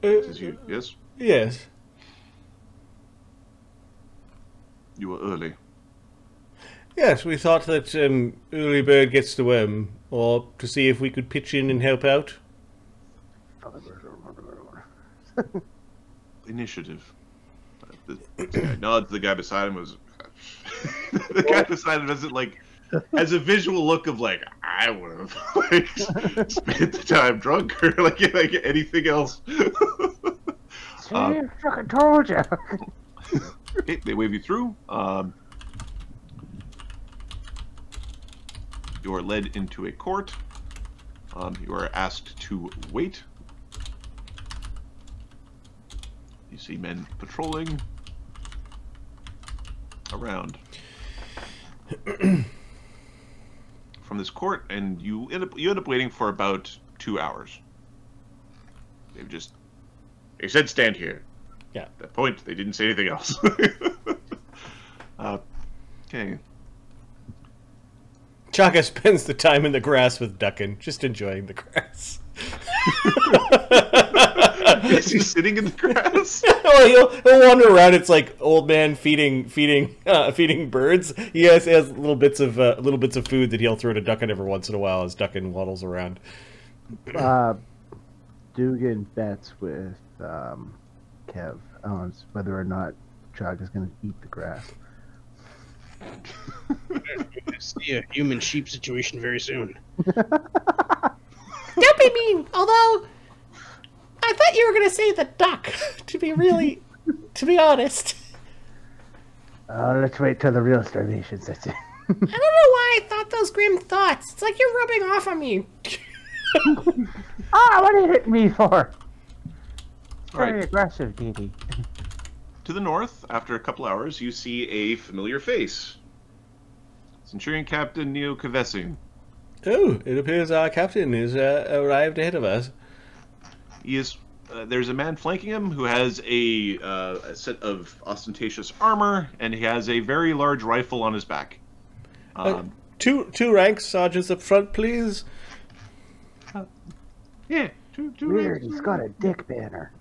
This is you, yes? Yes. You were early. Yes, we thought that early bird gets the worm, or to see if we could pitch in and help out. Initiative. The guy nods. The guy beside him was... the guy beside him doesn't has a visual look of I would have spent the time drunk or like anything else. I fucking told you. Okay, they wave you through. You are led into a court. You are asked to wait. You see men patrolling around from this court, and you end up waiting for about 2 hours. They said stand here. Yeah. At that point, they didn't say anything else. Okay. Chagga spends the time in the grass with Duggan, just enjoying the grass. Is he sitting in the grass? Well, he'll wander around. It's like old man feeding birds. He has little bits of food that he'll throw to Duggan every once in a while as Duggan waddles around. Dugan bets with Kev on whether or not Chagga's going to eat the grass. See a human sheep situation very soon. Don't be mean. Although, I thought you were going to say the duck. To be honest. Let's wait till the real starvation sets in. I don't know why I thought those grim thoughts. It's like you're rubbing off on me. What are you hitting me for? Very Right. aggressive, Dee Dee. To the north, after a couple hours, you see a familiar face. Centurion Captain Neo Kavessing. Oh, it appears our captain is arrived ahead of us. He is. There's a man flanking him who has a set of ostentatious armor, and he has a very large rifle on his back. Two ranks, sergeants up front, please. Yeah, two Weird, ranks. he's got a dick banner.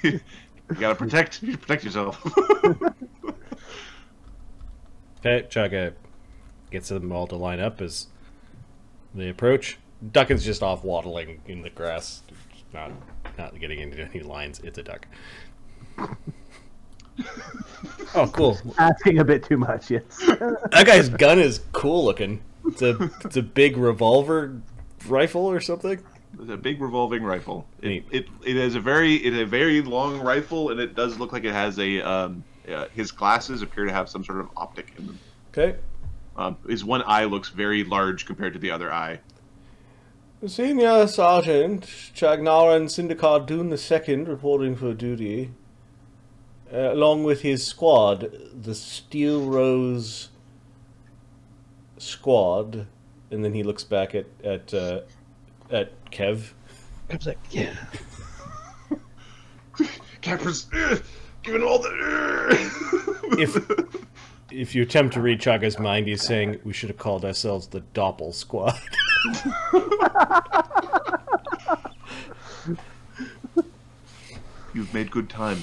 You gotta protect yourself. Okay, Chagga gets them all to line up as they approach. Duggan's just off waddling in the grass, not getting into any lines. It's a duck. Oh, cool. Asking a bit too much, yes. That guy's gun is cool looking. It's a big revolver rifle or something. It's a big revolving rifle. Neat. It has a very long rifle, and it does look like it has a his glasses appear to have some sort of optic in them. Okay. His one eye looks very large compared to the other eye. Senior Sergeant Chagnaran Syndicate Dune II reporting for duty. Along with his squad, the Steel Rose squad, and then he looks back at Kev. Kev's like, yeah. Capra's giving all the. If you attempt to read Chagga's mind, he's saying we should have called ourselves the Doppel Squad. You've made good time.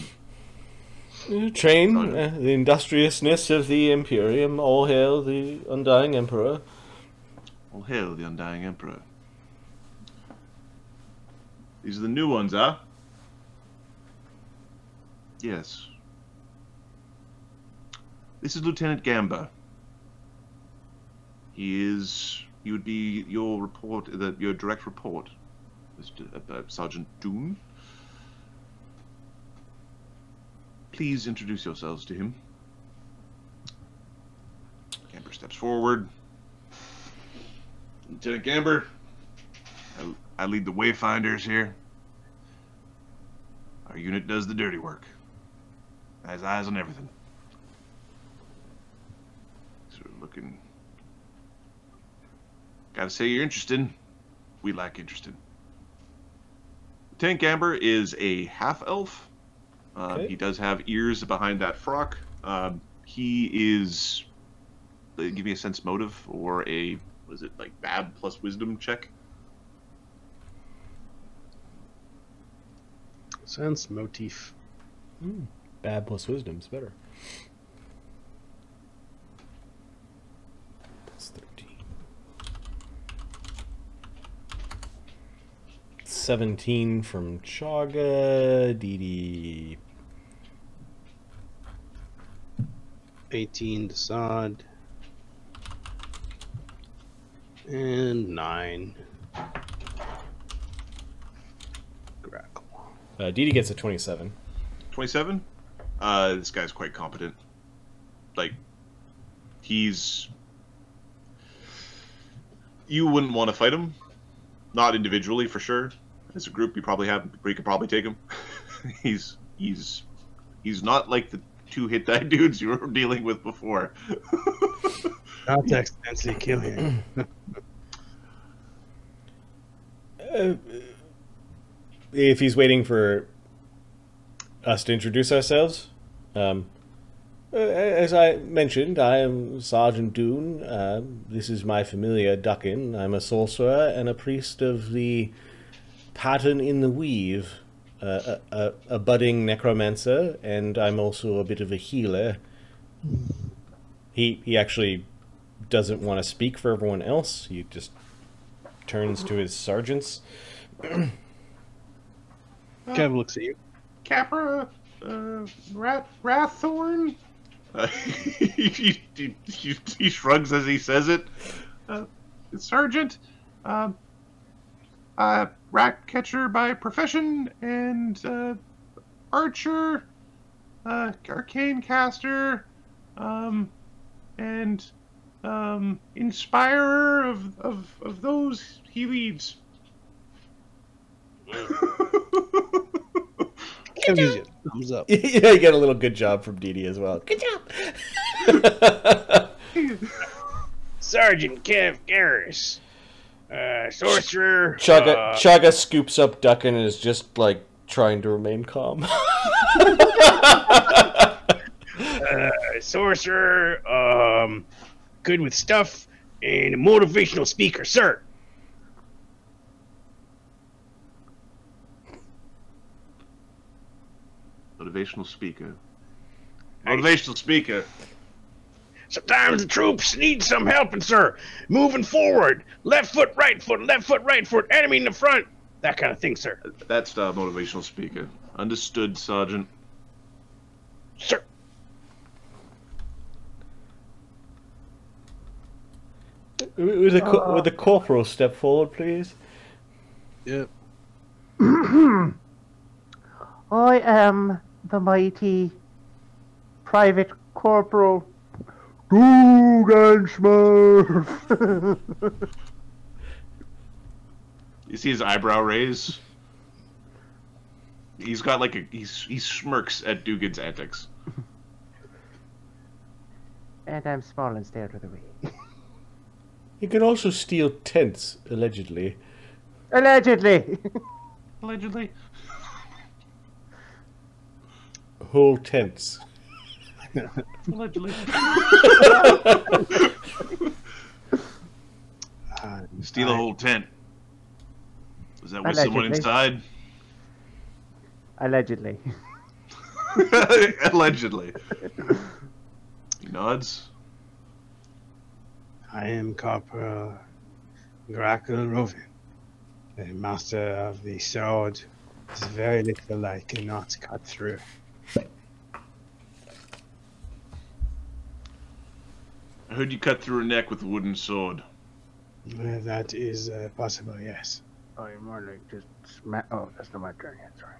Train the industriousness of the Imperium. All hail the Undying Emperor. All hail the Undying Emperor. These are the new ones, huh? Yes. This is Lieutenant Gamba. He would be your your direct report, Mr. Sergeant Dune. Please introduce yourselves to him. Gamber steps forward. Lieutenant Gamber, I lead the Wayfinders here. Our unit does the dirty work. Has eyes on everything. So we're looking. Gotta say you're interested. We like interested. Lieutenant Gamber is a half-elf. Okay. He does have ears behind that frock. He is. Give me a sense motive or a. Was it like Bab plus Wisdom check? Sense motif. Bad plus Wisdom's better. That's 13. 17 from Chagga. Dee Dee. 18 Dassod. And 9. Grakkel. Dee Dee gets a 27. 27? This guy's quite competent. Like, he's... You wouldn't want to fight him. Not individually, for sure. As a group, you could probably take him. He's not like the 2 hit die dudes you were dealing with before. Not accidentally kill him. If he's waiting for us to introduce ourselves, as I mentioned, I am Sergeant Dune. This is my familiar Duggan. I'm a sorcerer and a priest of the Pattern in the Weave, a budding necromancer, and I'm also a bit of a healer. He actually doesn't want to speak for everyone else. He just turns to his sergeants. Kev looks at you. Capra, Wraththorn. He shrugs as he says it. Sergeant, rat catcher by profession, and archer, arcane caster, and inspirer of those he leads. Kev gives you a thumbs up. Yeah, you get a little good job from Dee Dee as well. Good job. Sergeant Kev Garris. Sorcerer. Chagga scoops up Duggan and is just like trying to remain calm. Sorcerer. Good with stuff. And a motivational speaker, sir. Motivational speaker. Motivational speaker. Sometimes the troops need some helping, sir. Moving forward. Left foot, right foot, left foot, right foot. Enemy in the front. That kind of thing, sir. That's the motivational speaker. Understood, Sergeant. Sir. Would the corporal step forward, please? Yep. I am the mighty Private Corporal Dugganschmirph. You see his eyebrow raise? He's got like he smirks at Dugan's antics. And I'm small and stay out of the way. You can also steal tents, allegedly. Allegedly. Allegedly. Whole tents. Allegedly. Steal a whole tent. Was that with someone inside? Allegedly. Allegedly. He nods. I am Capra Grakkel Rovin, the master of the sword. There's very little I cannot cut through. I heard you cut through her neck with a wooden sword. That is possible, yes. Oh, you're more like just oh, that's not my turn yet, sorry.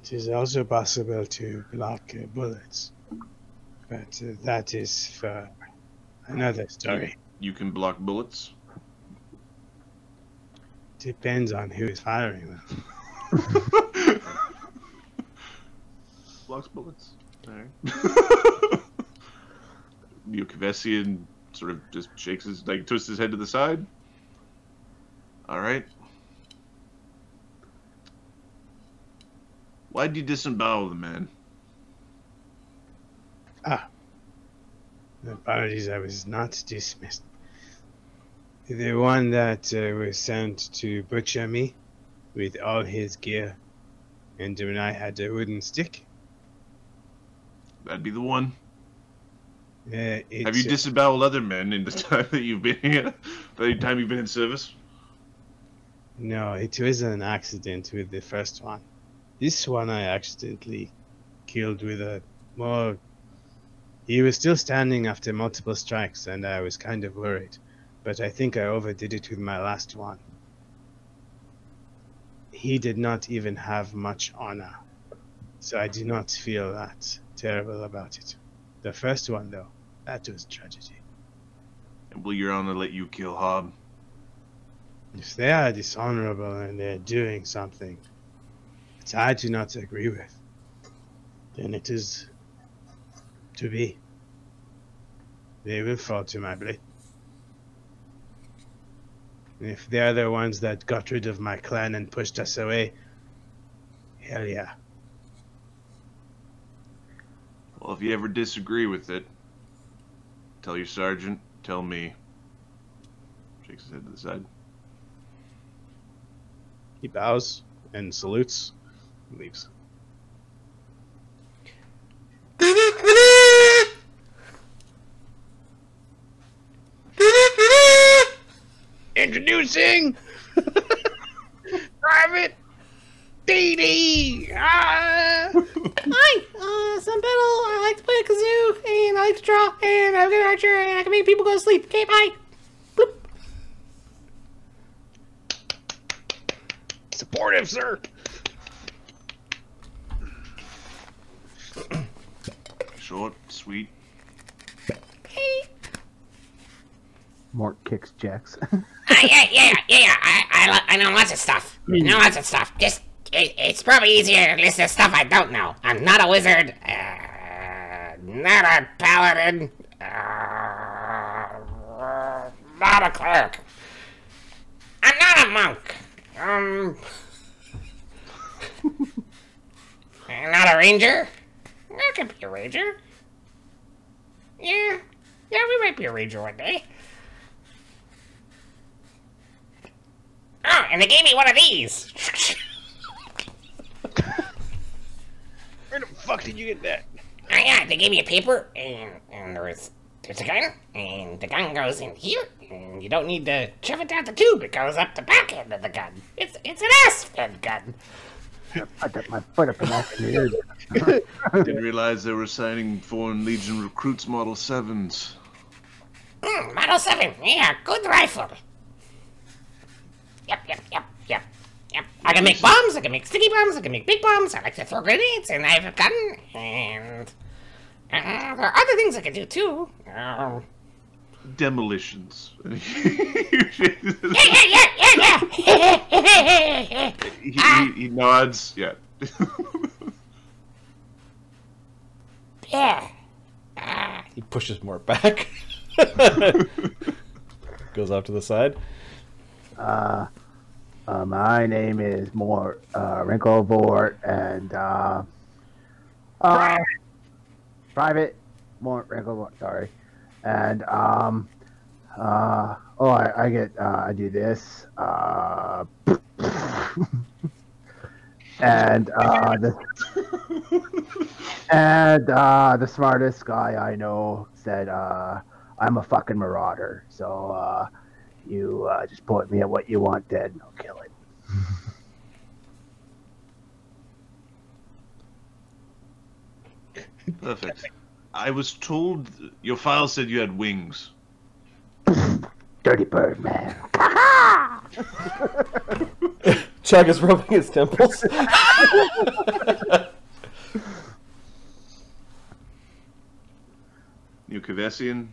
It is also possible to block bullets, but that is for another story. You can block bullets? Depends on who is firing them. Blocks bullets. Alright. Kavessian sort of just shakes his, like, twists his head to the side. Alright. Why'd you disembowel the man? Apologies, I was not dismissed. The one that was sent to butcher me with all his gear, and when I had a wooden stick. That'd be the one. Have Have you disemboweled other men in the time that you've been here? The time you've been in service? No, it was an accident with the first one. This one I accidentally killed with a more... He was still standing after multiple strikes, and I was kind of worried. But I think I overdid it with my last one. He did not even have much honor, so I do not feel that terrible about it. The first one, though, that was tragedy. And will your honor let you kill Hob? If they are dishonorable and they're doing something that I do not agree with, then it is to be. They will fall to my blade. And if they are the ones that got rid of my clan and pushed us away, hell yeah. Well, if you ever disagree with it, tell your sergeant, tell me. Shakes his head to the side. He bows and salutes and leaves. Introducing Private Dee Dee! Ah! Hi, some Biddle. I like to play a kazoo, and I like to draw, and I'm a good archer, and I can make people go to sleep. Okay, bye. Bloop. Supportive, sir. Short, sweet. Hey. Mort kicks Jex. Yeah. I know lots of stuff. Just, it's probably easier to listen to stuff I don't know. I'm not a wizard. Not a paladin. Not a cleric. I'm not a monk. I'm not a ranger. I could be a ranger. Yeah, we might be a ranger one day. Oh, and they gave me one of these. Where the fuck did you get that? Oh yeah, they gave me a paper, and there's a gun, and the gun goes in here, and you don't need to shove it down the tube. It goes up the back end of the gun. It's an ass-fed gun. I got my foot up in that. Didn't realize they were signing Foreign Legion recruits Model 7s. Model 7, yeah, good rifle. Yep. I can make bombs, I can make sticky bombs, I can make big bombs, I like to throw grenades, and I have a gun, and there are other things I can do too. Demolitions. Yeah. He nods, yeah. Yeah. He pushes Mort back. Goes off to the side. My name is Mort Wrinklevort, and Private Mort Wrinklevort. Sorry, and I do this, and the smartest guy I know said I'm a fucking marauder, so you just point me at what you want dead and I'll kill it. Perfect. I was told your file said you had wings. Dirty bird, man. Chagga's rubbing his temples. New Cavessian,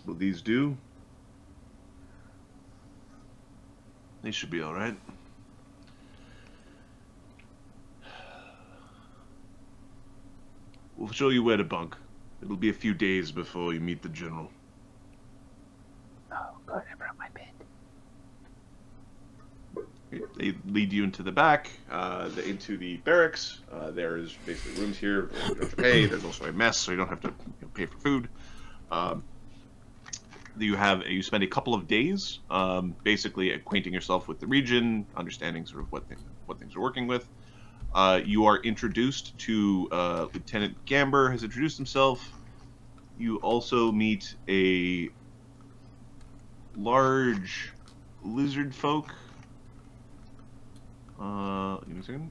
will these do? They should be alright. We'll show you where to bunk. It'll be a few days before you meet the general. Oh, good, I brought my bed. They lead you into the back, into the barracks. There's basically rooms here. You don't have to pay. There's also a mess, so you don't have to pay for food. You spend a couple of days, basically acquainting yourself with the region, understanding sort of what things are working with. You are introduced to Lieutenant Gamber has introduced himself. You also meet a large lizard folk. Give me a second.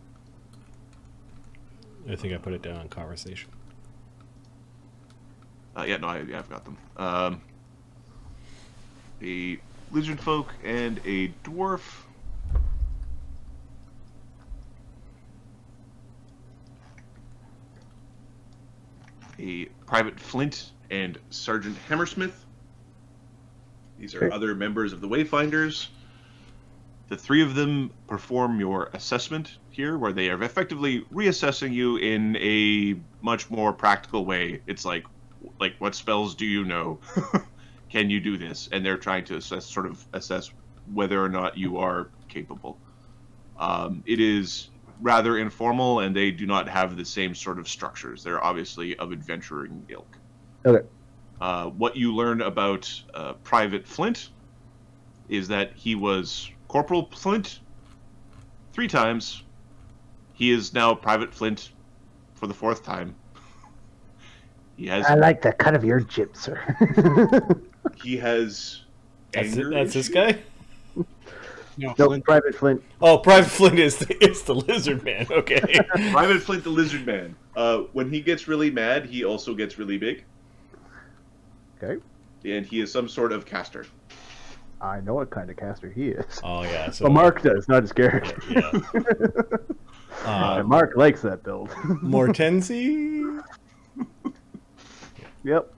I think I put it down on conversation. I've got them. A lizard folk and a dwarf. A Private Flint and Sergeant Hammersmith. These are other members of the Wayfinders. The three of them perform your assessment here, where they are effectively reassessing you in a much more practical way. It's like what spells do you know? Can you do this? And they're trying to assess whether or not you are capable. It is rather informal, and they do not have the same sort of structures. They're obviously of adventuring ilk. Okay. What you learn about Private Flint is that he was Corporal Flint 3 times. He is now Private Flint for the 4th time. I like the cut of your jib, sir. He has anger That's this issues. guy? No, No, Flint. Private Flint. Oh, Private Flint is the lizard man. Okay. Private Flint the Lizard Man. When he gets really mad, he also gets really big. Okay. And he is some sort of caster. I know what kind of caster he is. Oh yeah. So But Mark does, not his character. Yeah. And Mark likes that build. Mortensi. Yep.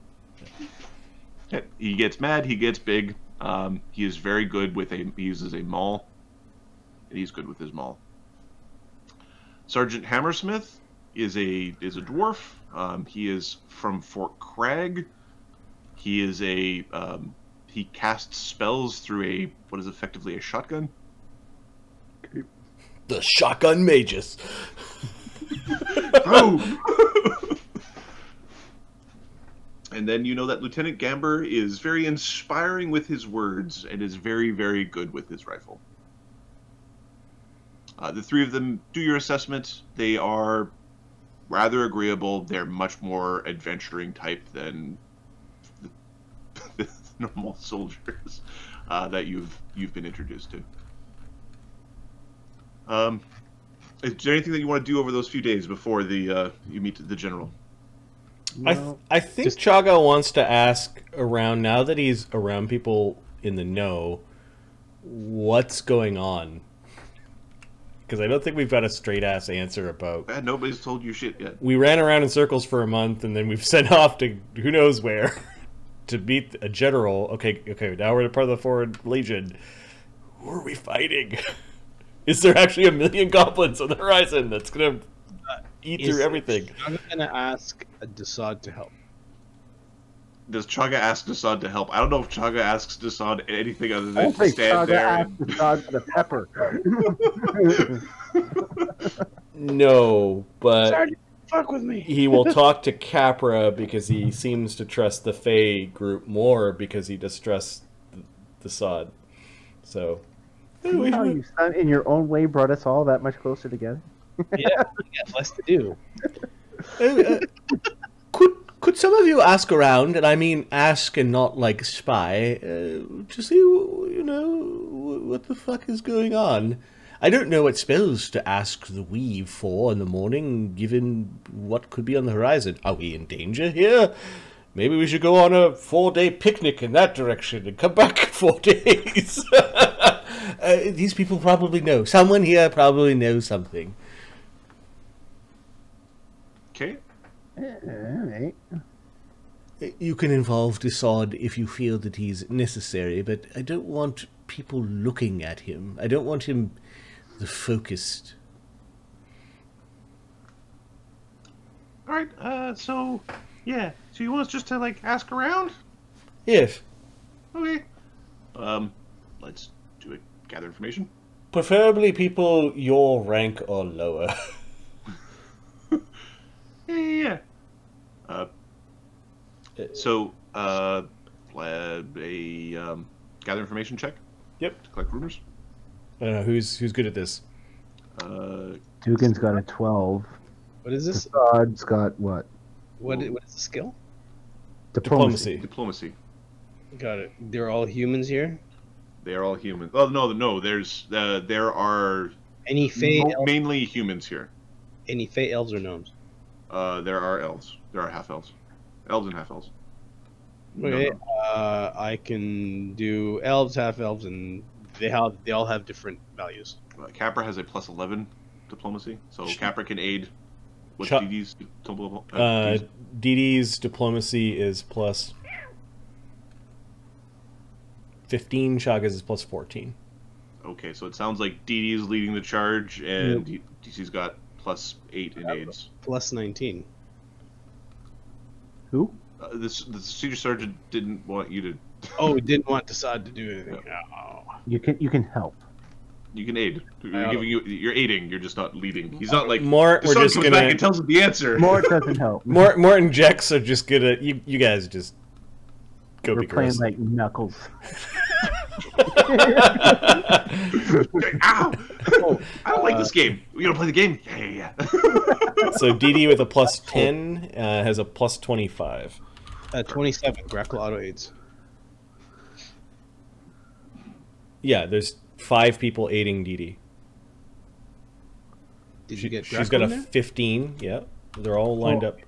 He gets mad, he gets big. He is very good with he uses a maul. And he's good with his maul. Sergeant Hammersmith is a dwarf. He is from Fort Crag. He is he casts spells through what is effectively a shotgun. The shotgun magus. Boom! And then you know that Lieutenant Gamber is very inspiring with his words and is very, very good with his rifle. The three of them do your assessment. They are rather agreeable. They're much more adventuring type than the normal soldiers that you've been introduced to. Is there anything that you want to do over those few days before you meet the general? I think Chagga wants to ask around, now that he's around people in the know, what's going on? Because I don't think we've got a straight-ass answer about... Nobody's told you shit yet. We ran around in circles for a month, and then we've sent off to who knows where to meet a general. Okay, now we're part of the Forward Legion. Who are we fighting? Is there actually 1 million goblins on the horizon that's going to eat through everything? I'm going to ask Dassod to help. Does Chagga ask Dassod to help? I don't know if Chagga asks Dassod anything other I than to think stand Chagga there. asked Dassod for the pepper. No, but Sergeant, fuck with me. he will talk to Capra because he seems to trust the Fae group more because he distrusts Dassod. So... See how you, son, in your own way, brought us all that much closer together? Yeah, we got less to do. Could some of you ask around, and I mean ask and not like spy, to see, what the fuck is going on? I don't know what spells to ask the weave for in the morning, given what could be on the horizon. Are we in danger here? Maybe we should go on a 4-day picnic in that direction and come back in 4 days. These people probably know. Someone here probably knows something. Okay. Alright. You can involve Dassod if you feel that he's necessary, but I don't want people looking at him. I don't want him the focused. Alright, so you want us just to, ask around? Yes. Okay. Let's do it. Gather information. Preferably people your rank or lower. Yeah. So, a gather information check. Yep. To collect rumors. Who's good at this? Duggan's got a 12. What is this? Dassod's got what? What is the skill? Diplomacy. Diplomacy. Got it. They're all humans here? They are all humans. Oh no. There are Any Fey mainly humans here. Any Fey elves or gnomes? There are elves. There are half elves. Elves and half elves. Okay. No. I can do elves, half elves, and they all have different values. Capra has a plus 11 diplomacy, so Capra can aid. What's Ch- Dee Dee's? Dee Dee's diplomacy is plus 15. Chagga's is plus 14. Okay, so it sounds like Dee Dee is leading the charge, and DC's got plus 8 in aids. Plus 19. Who? The senior sergeant didn't want you to. Oh, didn't want Dassod to do anything. Oh. You can help. You can aid. You're aiding. You're just not leading. He's not like Mort, the we're son just comes gonna- back and tells him the answer. Mort doesn't help. Mort and Jex are just gonna. You guys just go We're be playing gross. like Knuckles. Ow! I don't like this game. We gonna play the game? Yeah. So Dee Dee with a plus 10 has a plus 25. 27. Grakkel auto aids. Yeah, there's 5 people aiding Dee Dee. Did you get She's got a Grakkel there? 15. Yeah, they're all lined up.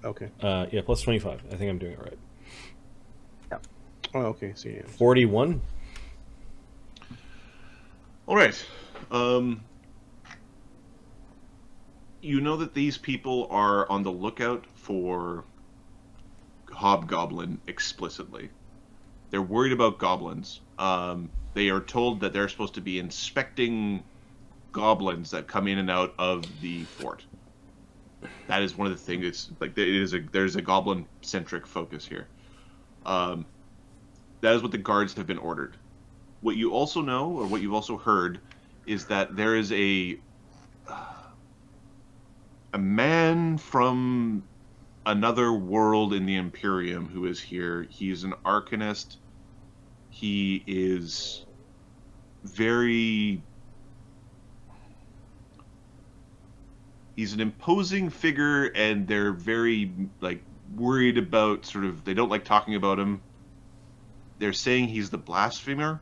Okay. Yeah, plus 25. I think I'm doing it right. Oh, okay. So yeah. 41. All right. You know that these people are on the lookout for hobgoblin explicitly. They're worried about goblins. They are told that they're supposed to be inspecting goblins that come in and out of the fort. That is one of the things. It's like there's a goblin-centric focus here. That is what the guards have been ordered. What you also know, or what you've also heard, is that there is a man from another world in the Imperium who is here. He's an arcanist. He is very... He's an imposing figure, and they're very, like, worried about sort of... They don't like talking about him. They're saying he's the blasphemer.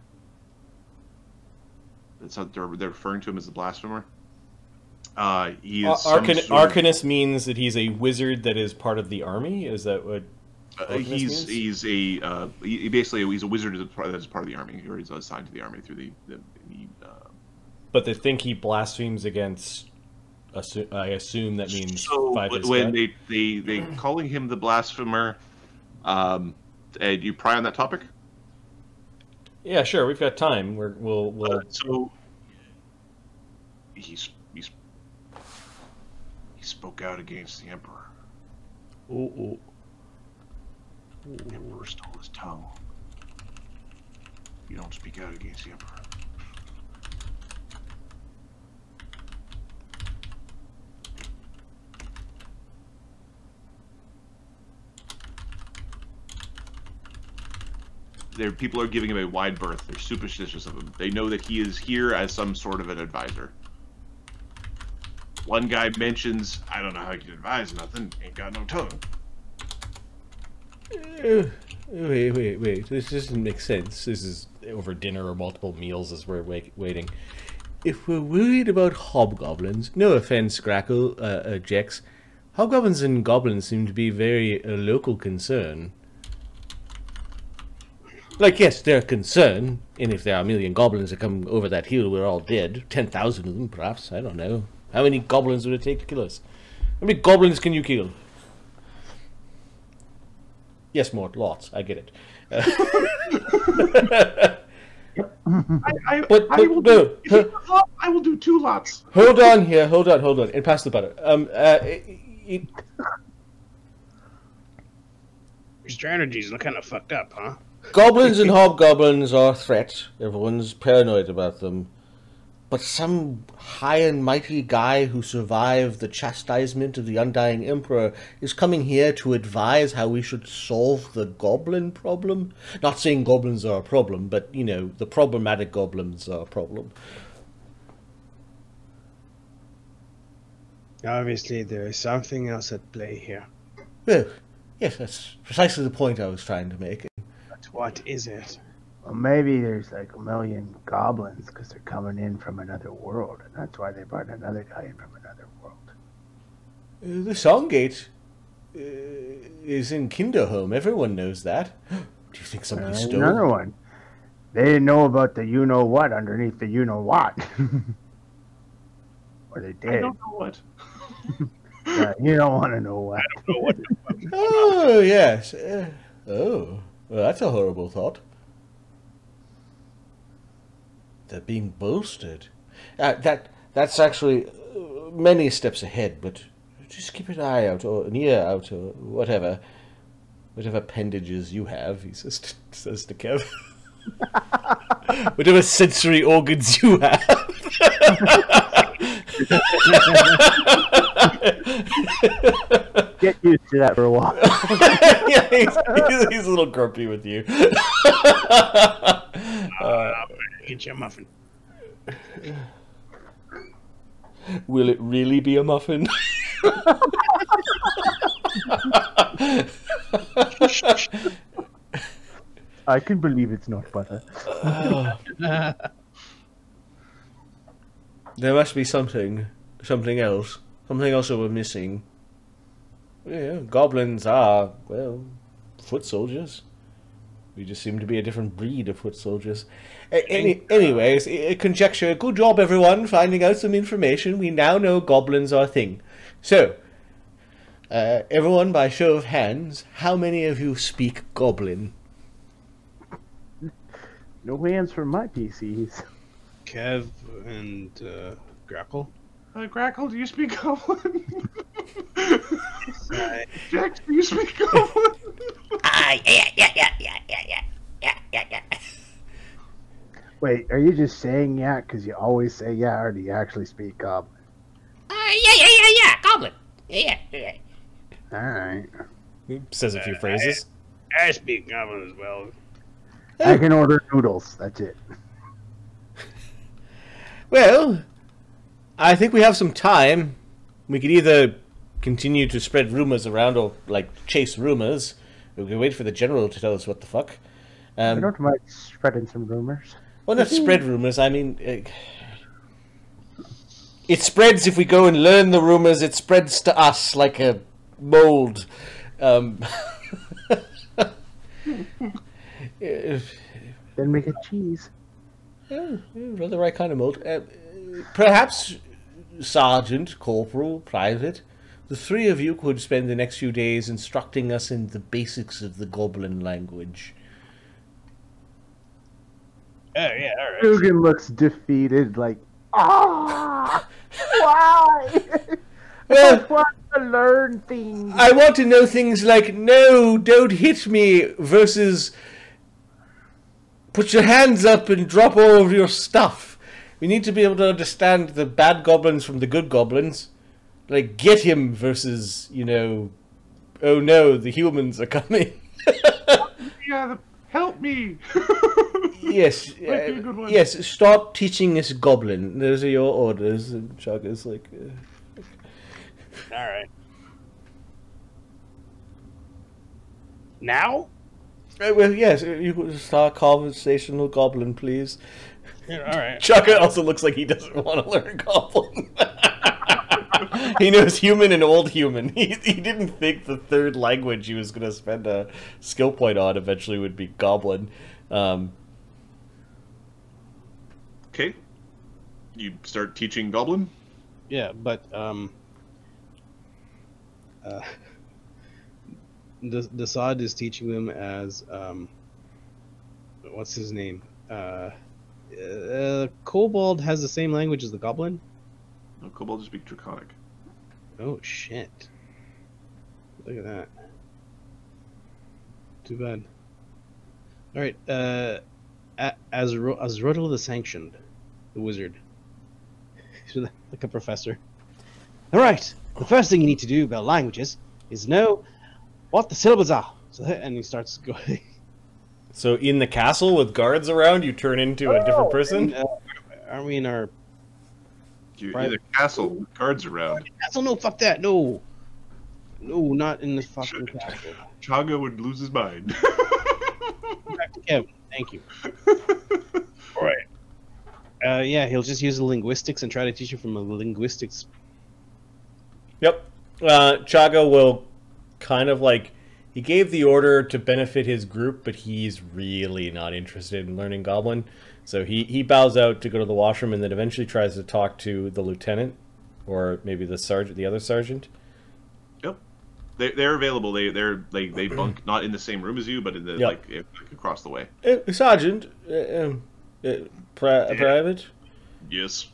That's how they're referring to him, as the blasphemer. He is Arcanist means that he's a wizard that is part of the army. Is that what? He's a wizard that is part of the army, or he's assigned to the army through the But they think he blasphemes against. I assume that means so 5 when they calling him the blasphemer. Do you pry on that topic? Yeah, sure. We've got time. We'll. So he spoke out against the emperor. Ooh. The emperor stole his tongue. You don't speak out against the emperor. People are giving him a wide berth. They're superstitious of him. They know that he is here as some sort of an advisor. One guy mentions, I don't know how you can advise nothing, ain't got no tongue. Wait. This doesn't make sense. This is over dinner or multiple meals as we're waiting. If we're worried about hobgoblins, no offense, Grakkel, Jex, hobgoblins and goblins seem to be very local concern. Like, yes, they're a concern, and if there are a million goblins that come over that hill, we're all dead. 10,000 of them, perhaps. I don't know. How many goblins would it take to kill us? How many goblins can you kill? Yes, Mort, lots. I get it. I will do 2 lots. Hold on here. Hold on. And pass the butter. Your strategies look kind of fucked up, huh? Goblins and hobgoblins are a threat. Everyone's paranoid about them. But some high and mighty guy who survived the chastisement of the Undying Emperor is coming here to advise how we should solve the goblin problem. Not saying goblins are a problem, but, you know, the problematic goblins are a problem. Obviously, there is something else at play here. Well, yes, that's precisely the point I was trying to make. But what is it? Well, maybe there's like a million goblins because they're coming in from another world, and that's why they brought another guy in from another world. The Songgate is in Kinderholm. Everyone knows that. Do you think somebody stole another one? They didn't know about the you-know-what underneath the you-know-what. Or they did. I don't know what. Yeah, you don't want to know what. I don't know what. Oh, yes. Well, that's a horrible thought. They're being bolstered. That's actually many steps ahead, but just keep an eye out, or an ear out, or whatever appendages you have, he says to Kev. Whatever sensory organs you have. Get used to that for a while. Yeah, he's a little grumpy with you. Get you a muffin. Will it really be a muffin? I can believe it's not butter. There must be something else that we're missing. Yeah, goblins are, well, foot soldiers. We just seem to be a different breed of foot soldiers. Anyways, conjecture. Good job, everyone, finding out some information. We now know goblins are a thing. So, everyone, by show of hands, how many of you speak goblin? No hands from my PCs. Kev and Grakkel. Grakkel, do you speak Goblin? Right. Jex, do you speak Goblin? Yeah. Wait, are you just saying yeah because you always say yeah, or do you actually speak Goblin? Yeah. Goblin. Yeah. Alright. He says a few phrases. I speak Goblin as well. I can order noodles, that's it. Well, I think we have some time. We could either continue to spread rumors around or, like, chase rumors. We can wait for the general to tell us what the fuck. I don't mind spreading some rumors. Well, not spread rumors, I mean... it spreads if we go and learn the rumors. It spreads to us like a mold. Then make it cheese. Yeah, the right kind of mold. Perhaps sergeant, corporal, private, the three of you could spend the next few days instructing us in the basics of the goblin language. Oh, yeah, alright. Duggan looks defeated, like, why? I want to learn things. I want to know things like, no, don't hit me, versus put your hands up and drop all of your stuff. We need to be able to understand the bad goblins from the good goblins. Like, get him versus, you know, oh no, the humans are coming. Yeah, help me! Yes, Might be a good one. yes, start teaching us goblin. Those are your orders. And Chagga's like... Alright. Now? well, yes, you could start conversational goblin, please. Yeah, alright. Chagga also looks like he doesn't want to learn goblin. He knows human and old human. He didn't think the third language he was going to spend a skill point on eventually would be goblin. Okay. You start teaching Goblin? Yeah, but Dassod is teaching them as what's his name? Kobold has the same language as the Goblin. No, Kobolds speak Draconic. Oh shit! Look at that. Too bad. All right. As Rodel the Sanctioned, the wizard. He's like a professor. All right. The first thing you need to do about languages is know what the syllables are. So, and he starts going. So in the castle with guards around, you turn into a different person? Aren't we in our You're in the castle with guards around. castle? No, fuck that. No, not in the fucking castle. Chagga would lose his mind. Back to Kevin. Thank you. All right. Yeah, he'll just use the linguistics and try to teach you from a linguistics. Yep. Chagga will kind of like... He gave the order to benefit his group, but he's really not interested in learning Goblin. So he bows out to go to the washroom and then eventually tries to talk to the lieutenant or maybe the sergeant, the other sergeant. Yep. They're available. They bunk not in the same room as you, but in the like across the way. Sergeant, private. Yes.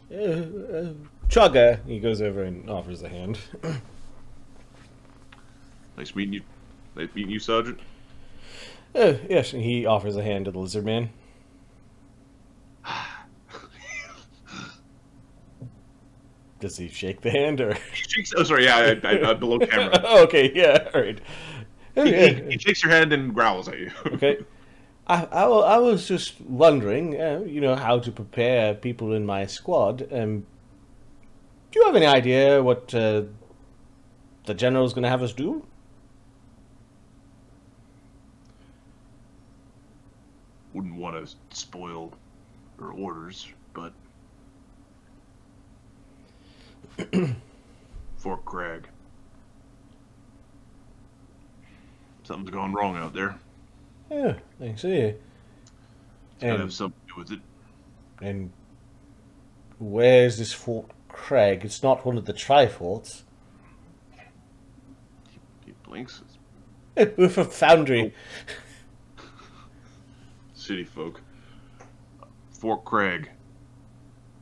Chagga. He goes over and offers the hand. Nice meeting you. Nice meeting you, Sergeant. Yes, and he offers a hand to the lizard man. Does he shake the hand or? He shakes. Oh, sorry. Yeah, I below camera. Okay. Yeah. All right. He shakes your hand and growls at you. Okay. I was just wondering, you know, how to prepare people in my squad. Do you have any idea what the general's going to have us do? Wouldn't want to spoil her orders, but Fort Crag. Something's gone wrong out there. Yeah, I see. It's gotta And, have something to do with it. and where's this Fort Crag? It's not one of the Triforts. He blinks. We're from Foundry. City folk. Fort Crag.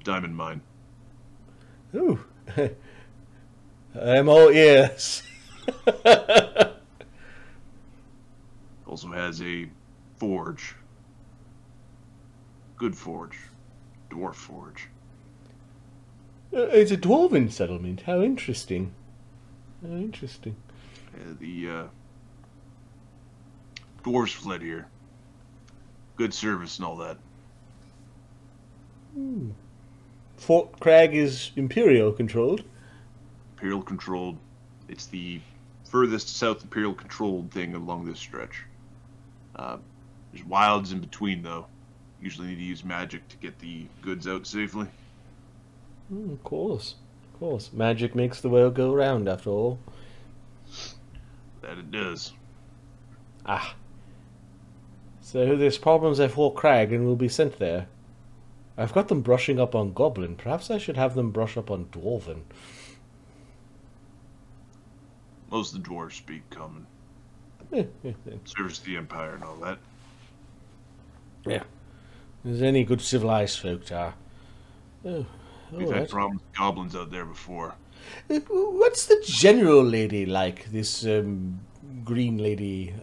Diamond mine. Ooh. I'm all ears. Also has a forge. Good forge. Dwarf forge. It's a dwarven settlement. How interesting. How interesting. The dwarves fled here. Good service and all that. Fort Crag is Imperial controlled. Imperial controlled. It's the furthest south Imperial controlled thing along this stretch. There's wilds in between though. Usually need to use magic to get the goods out safely. Of course. Of course. Magic makes the world go round after all. That it does. Ah. So there's problems at Fort Crag and we'll be sent there. I've got them brushing up on Goblin. Perhaps I should have them brush up on Dwarven. Most of the dwarves speak common. Service to the Empire and all that. Yeah. As any good civilized folk are. Oh, We've had problems with goblins out there before. What's the general lady like? This green lady.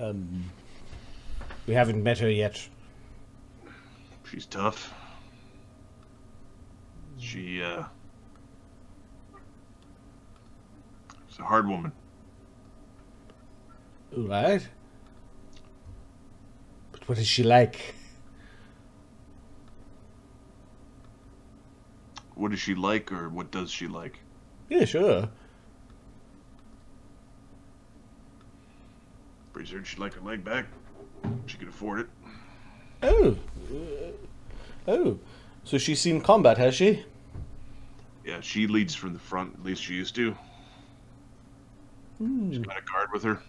We haven't met her yet. She's tough. She's a hard woman. Right. But what is she like? What is she like, or what does she like? Yeah, sure. Pretty certain she'd like her leg back. She could afford it. Oh. Oh. So she's seen combat, has she? Yeah, she leads from the front. At least she used to. She's got a guard with her.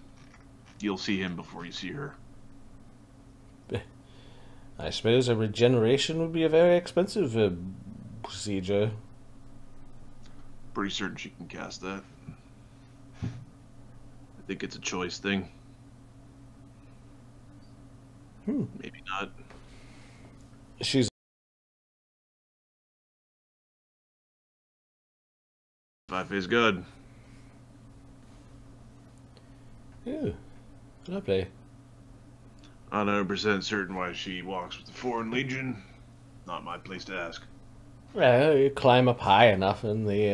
You'll see him before you see her. I suppose a regeneration would be a very expensive procedure. Pretty certain she can cast that. I think it's a choice thing. Maybe not. She's... Five-Phase God. Yeah. Lovely. Not 100% certain why she walks with the Foreign Legion. Not my place to ask. Well, you climb up high enough in the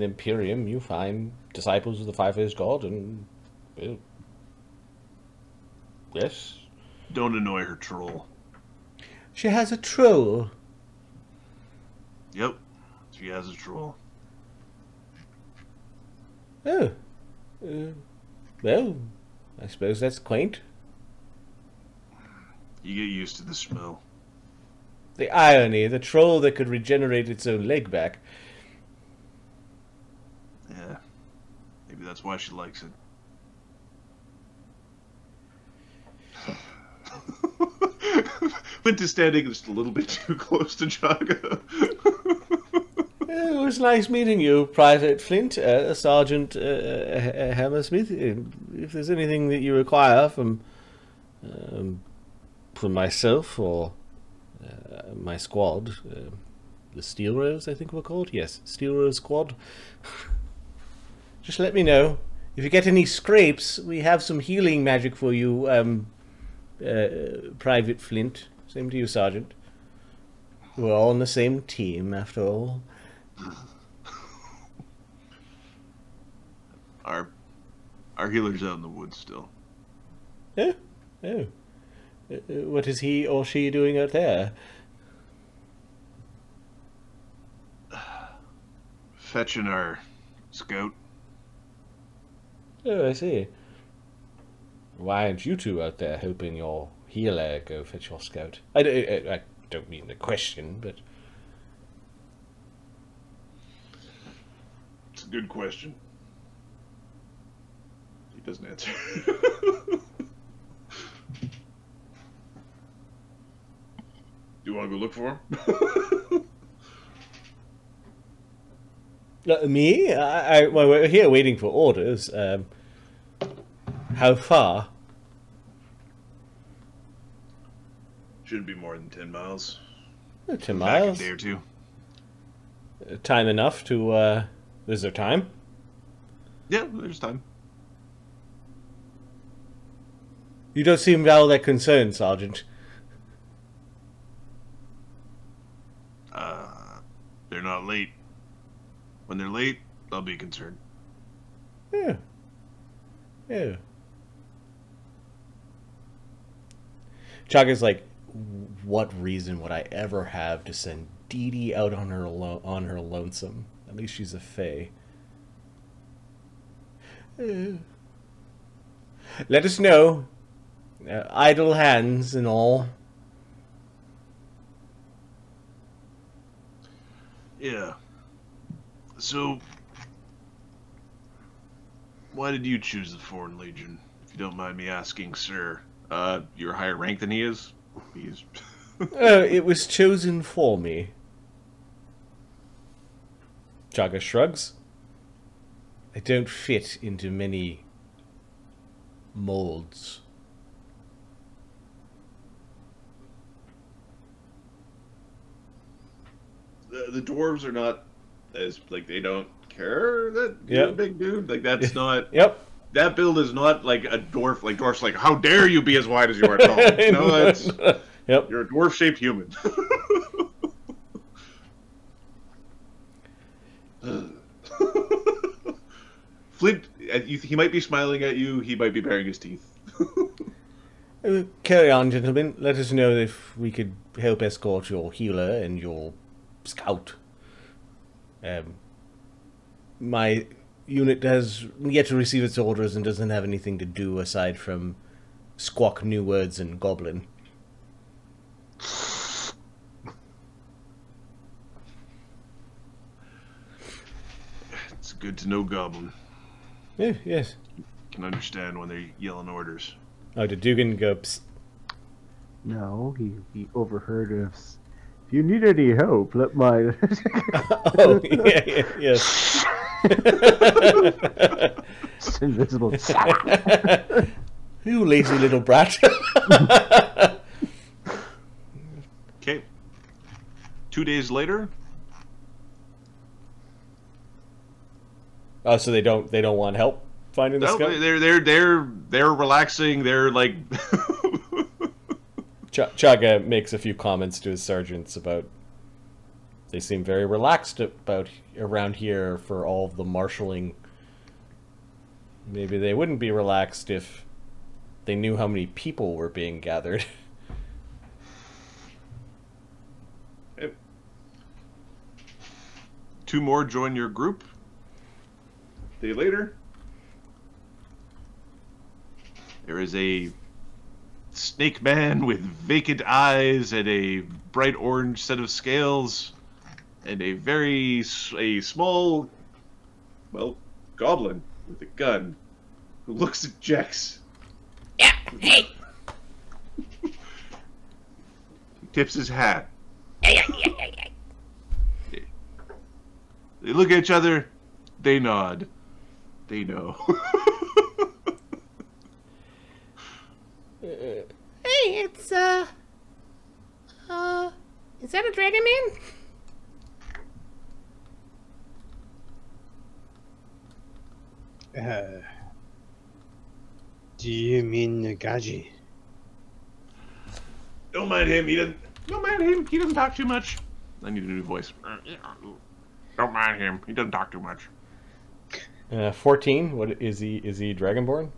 Imperium, you find disciples of the Five-Phase God, and well, yes. Don't annoy her troll. She has a troll. Yep, she has a troll. Oh. Well, I suppose that's quaint. You get used to the smell. The irony, the troll that could regenerate its own leg back. Yeah, maybe that's why she likes it. Went to standing just a little bit too close to Chagga. It was nice meeting you, Private Flint, Sergeant Hammersmith. If there's anything that you require from myself or my squad, the Steel Rose, I think we're called. Yes, Steel Rose Squad. Just let me know. If you get any scrapes, we have some healing magic for you, Private Flint. Same to you, Sergeant. We're all on the same team, after all. Our healer's out in the woods still. Yeah? Oh. What is he or she doing out there? Fetching our scout. Oh, I see. Why aren't you two out there helping your healer go fetch your scout? I don't mean the question, but... a good question. He doesn't answer. Do you want to go look for him? Me? Well, we're here waiting for orders. How far? Shouldn't be more than 10 miles. 10 Back miles? a day or two. Time enough to, is there time? Yeah, there's time. You don't seem all that concerned, Sergeant. They're not late. When they're late, I'll be concerned. Yeah. Yeah. Chagga's like, what reason would I ever have to send Dee Dee out on her lonesome? At least she's a fae. Let us know. Idle hands and all. Yeah. So, why did you choose the Foreign Legion? If you don't mind me asking, sir. You're higher rank than he is? He's... It was chosen for me. Chagga shrugs. I don't fit into many molds. The dwarves are not as, like, they don't care that you're a big dude. Like, that's not... Yep. That build is not like a dwarf. Like, dwarf's like, how dare you be as wide as you are tall? No, that's... Yep. You're a dwarf-shaped human. Flint, he might be smiling at you. He might be baring his teeth. Carry on, gentlemen. Let us know if we could help escort your healer and your scout. My unit has yet to receive its orders and doesn't have anything to do aside from squawk new words in Goblin. It's good to know Goblin. Yeah, yes. Can understand when they're yelling orders. Oh, did Duggan go, psst? No, he overheard us. If you need any help, let my... Oh, yeah, yes. It's invisible. You lazy little brat. Okay. 2 days later. Oh, so they don't want help finding the No, scout? they're relaxing. They're like. Chagga makes a few comments to his sergeants about. They seem very relaxed about around here for all of the marshalling. Maybe they wouldn't be relaxed if they knew how many people were being gathered. Yep. 2 more join your group. A day later, there is a snake man with vacant eyes and a bright orange set of scales and a small, well, goblin with a gun who looks at Jex. Yeah, hey! He tips his hat. Yeah. They look at each other. They nod. They know. Hey, it's, is that a dragon man? Do you mean Nagaji? Don't mind him. He doesn't. Don't mind him. He doesn't talk too much. I need a new voice. Don't mind him. He doesn't talk too much. 14. What is he? Is he Dragonborn?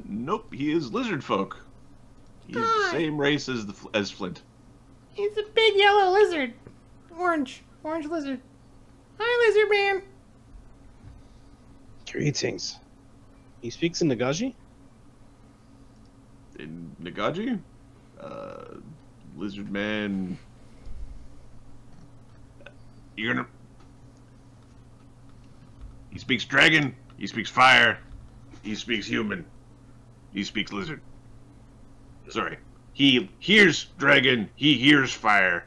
Nope. He is lizard folk. He's the same race as Flint. He's a big yellow lizard. Orange lizard. Hi, lizard man. Greetings. He speaks in Nagaji? In Nagaji? Lizard man. You're gonna. He speaks dragon. He speaks fire. He speaks human. He speaks lizard. Sorry. He hears dragon. He hears fire.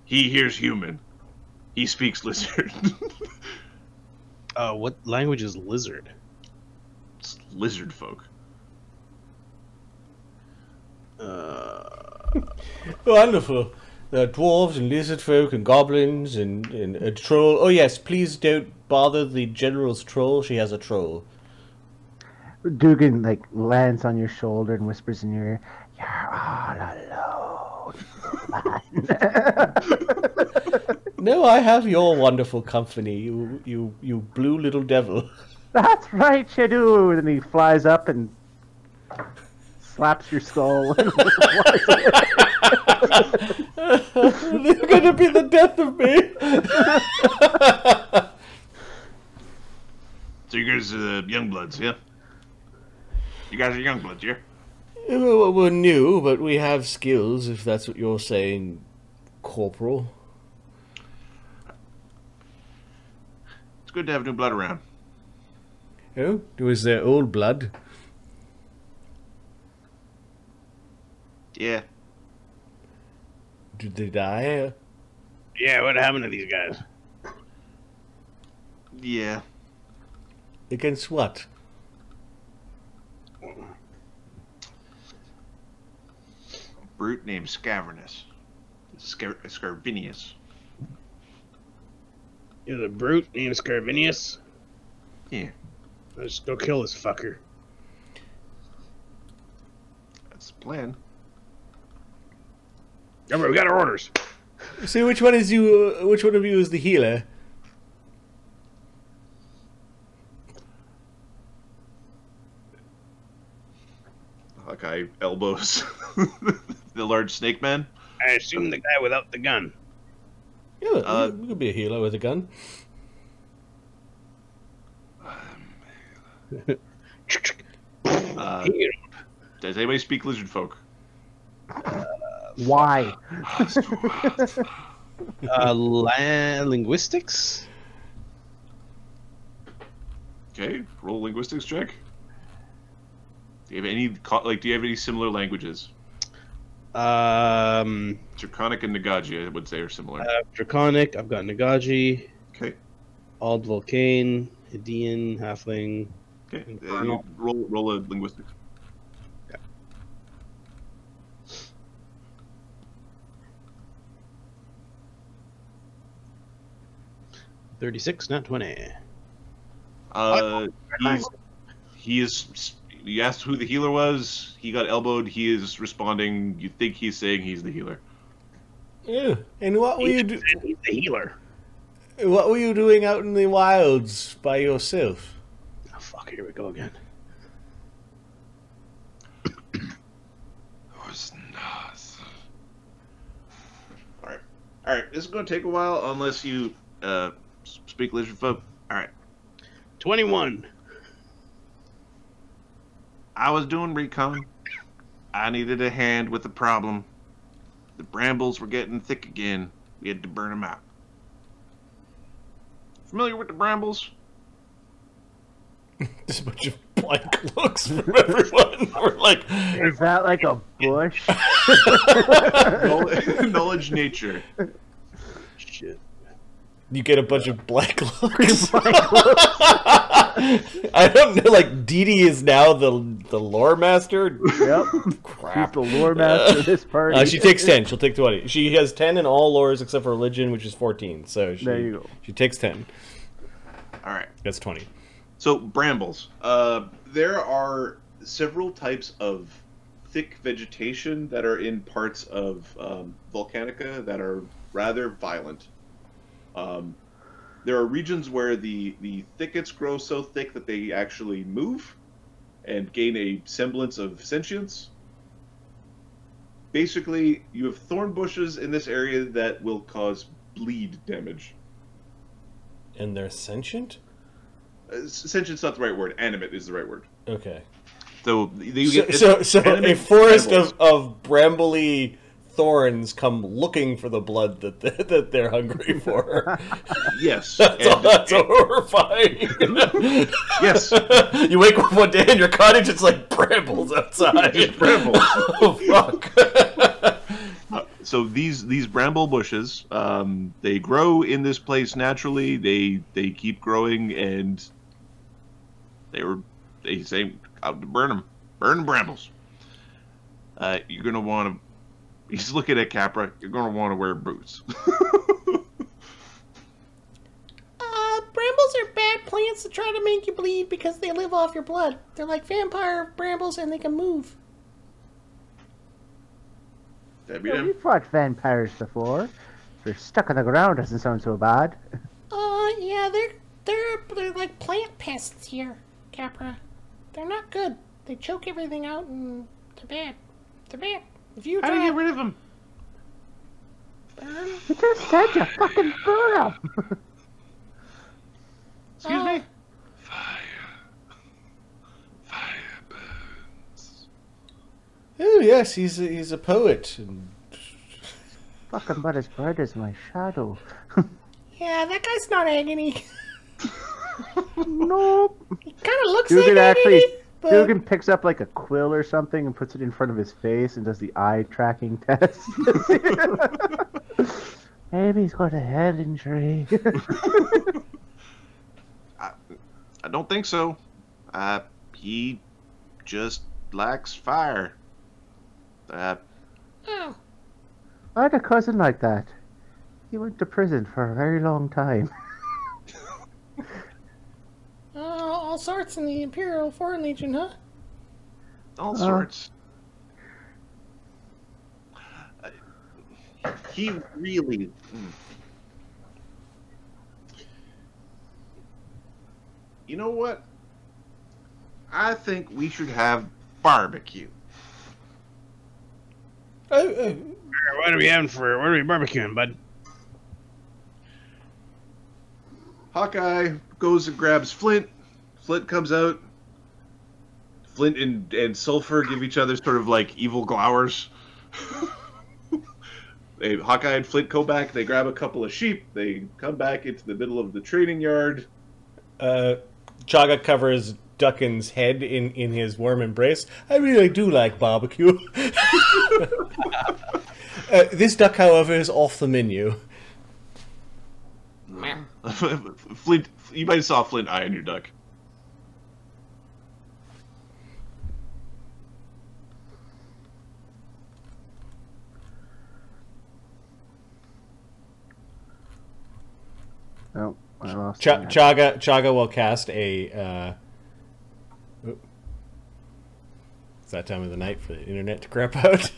He hears human. He speaks lizard. What language is lizard? It's lizard folk. Wonderful. There are dwarves and lizard folk and goblins and a troll. Oh yes, please don't bother the general's troll. She has a troll. Duggan like lands on your shoulder and whispers in your ear, "You're all alone, man." No, I have your wonderful company. You blue little devil. That's right, you do. And he flies up and slaps your skull. And It's gonna be the death of me. So you guys are young bloods, yeah? You guys are young bloods, yeah? We're new, but we have skills, if that's what you're saying, Corporal. It's good to have new blood around. Oh, was there old blood? Yeah. Did they die? Yeah, what happened to these guys? Yeah. Against what? Brute named Scavernus. Scarvinius. Is a brute named Scarvinius? Yeah. Let's go kill this fucker. That's the plan. Remember, we got our orders. So which one is you? Which one of you is the healer? Hawkeye elbows the large snake man. I assume the guy without the gun. Yeah, you could be a healer with a gun. Does anybody speak lizard folk? why? Linguistics? Okay, roll a linguistics check. Do you have any do you have any similar languages? Draconic and Nagaji, I would say, are similar. Draconic, I've got Nagaji. Okay. Old Volcane, Hadean, Halfling. Okay. You roll a linguistics. Okay. 36, not 20. He is. You asked who the healer was. He got elbowed. He is responding. You think he's saying he's the healer. Yeah. And what were you doing? He's the healer. What were you doing out in the wilds by yourself? Oh, fuck, here we go again. All right. This is going to take a while unless you speak lizard folk. All right. 21. I was doing recon. I needed a hand with the problem. The brambles were getting thick again. We had to burn them out. Familiar with the brambles? Just a bunch of blank looks from everyone. We're like, Is that like a bush? Knowledge nature. Shit. you get a bunch of blank looks. I don't know. Like Dee Dee is now the lore master. Yep. Crap. She's the lore master of this party. She takes 10. She'll take 20. She has 10 in all lores except for religion, which is 14. So There you go. She takes 10. All right. That's 20. So brambles. There are several types of thick vegetation that are in parts of Volcanica that are rather violent. There are regions where the thickets grow so thick that they actually move and gain a semblance of sentience. Basically, you have thorn bushes in this area that will cause bleed damage. And they're sentient? Sentient's not the right word. Animate is the right word. Okay. So So a forest of brambly, thorns come looking for the blood that they're hungry for. Yes. That's horrifying. Yes. You wake up one day in your cottage, it's like brambles outside. Just brambles. Oh, fuck. So these bramble bushes, they grow in this place naturally. They keep growing, and they say out to burn the brambles. You're gonna want to. He's looking at Capra. You're gonna want to wear boots. Brambles are bad plants that try to make you bleed because they live off your blood. They're like vampire brambles and they can move. Yeah, we've fought vampires before. They're stuck on the ground doesn't sound so bad. Yeah, they're like plant pests here, Capra. They're not good. They choke everything out and they're bad. They're bad. If you How do you get rid of them? You just said you fucking burn them. Excuse me? Oh yes, he's a poet. And... Fucking but as bright as my shadow. Yeah, that guy's not agony. Nope. He kind of looks Duggan like agony, but... Duggan picks up like a quill or something and puts it in front of his face and does the eye tracking test. Maybe he's got a head injury. I don't think so. He just lacks fire. Oh. I had a cousin like that. He went to prison for a very long time. All sorts in the Imperial Foreign Legion, huh? All sorts. He really... You know what? I think we should have barbecue. What are we barbecuing, bud? Hawkeye goes and grabs Flint. Flint comes out. Flint and Sulfur give each other sort of like evil glowers. Hawkeye and Flint go back. They grab a couple of sheep. They come back into the middle of the training yard. Chagga covers Duggan's head in his warm embrace. I really do like barbecue. This duck, however, is off the menu. Flint, you might have saw Flint eyeing your duck. Oh, I lost Chagga will cast a. It's that time of the night for the internet to crap out.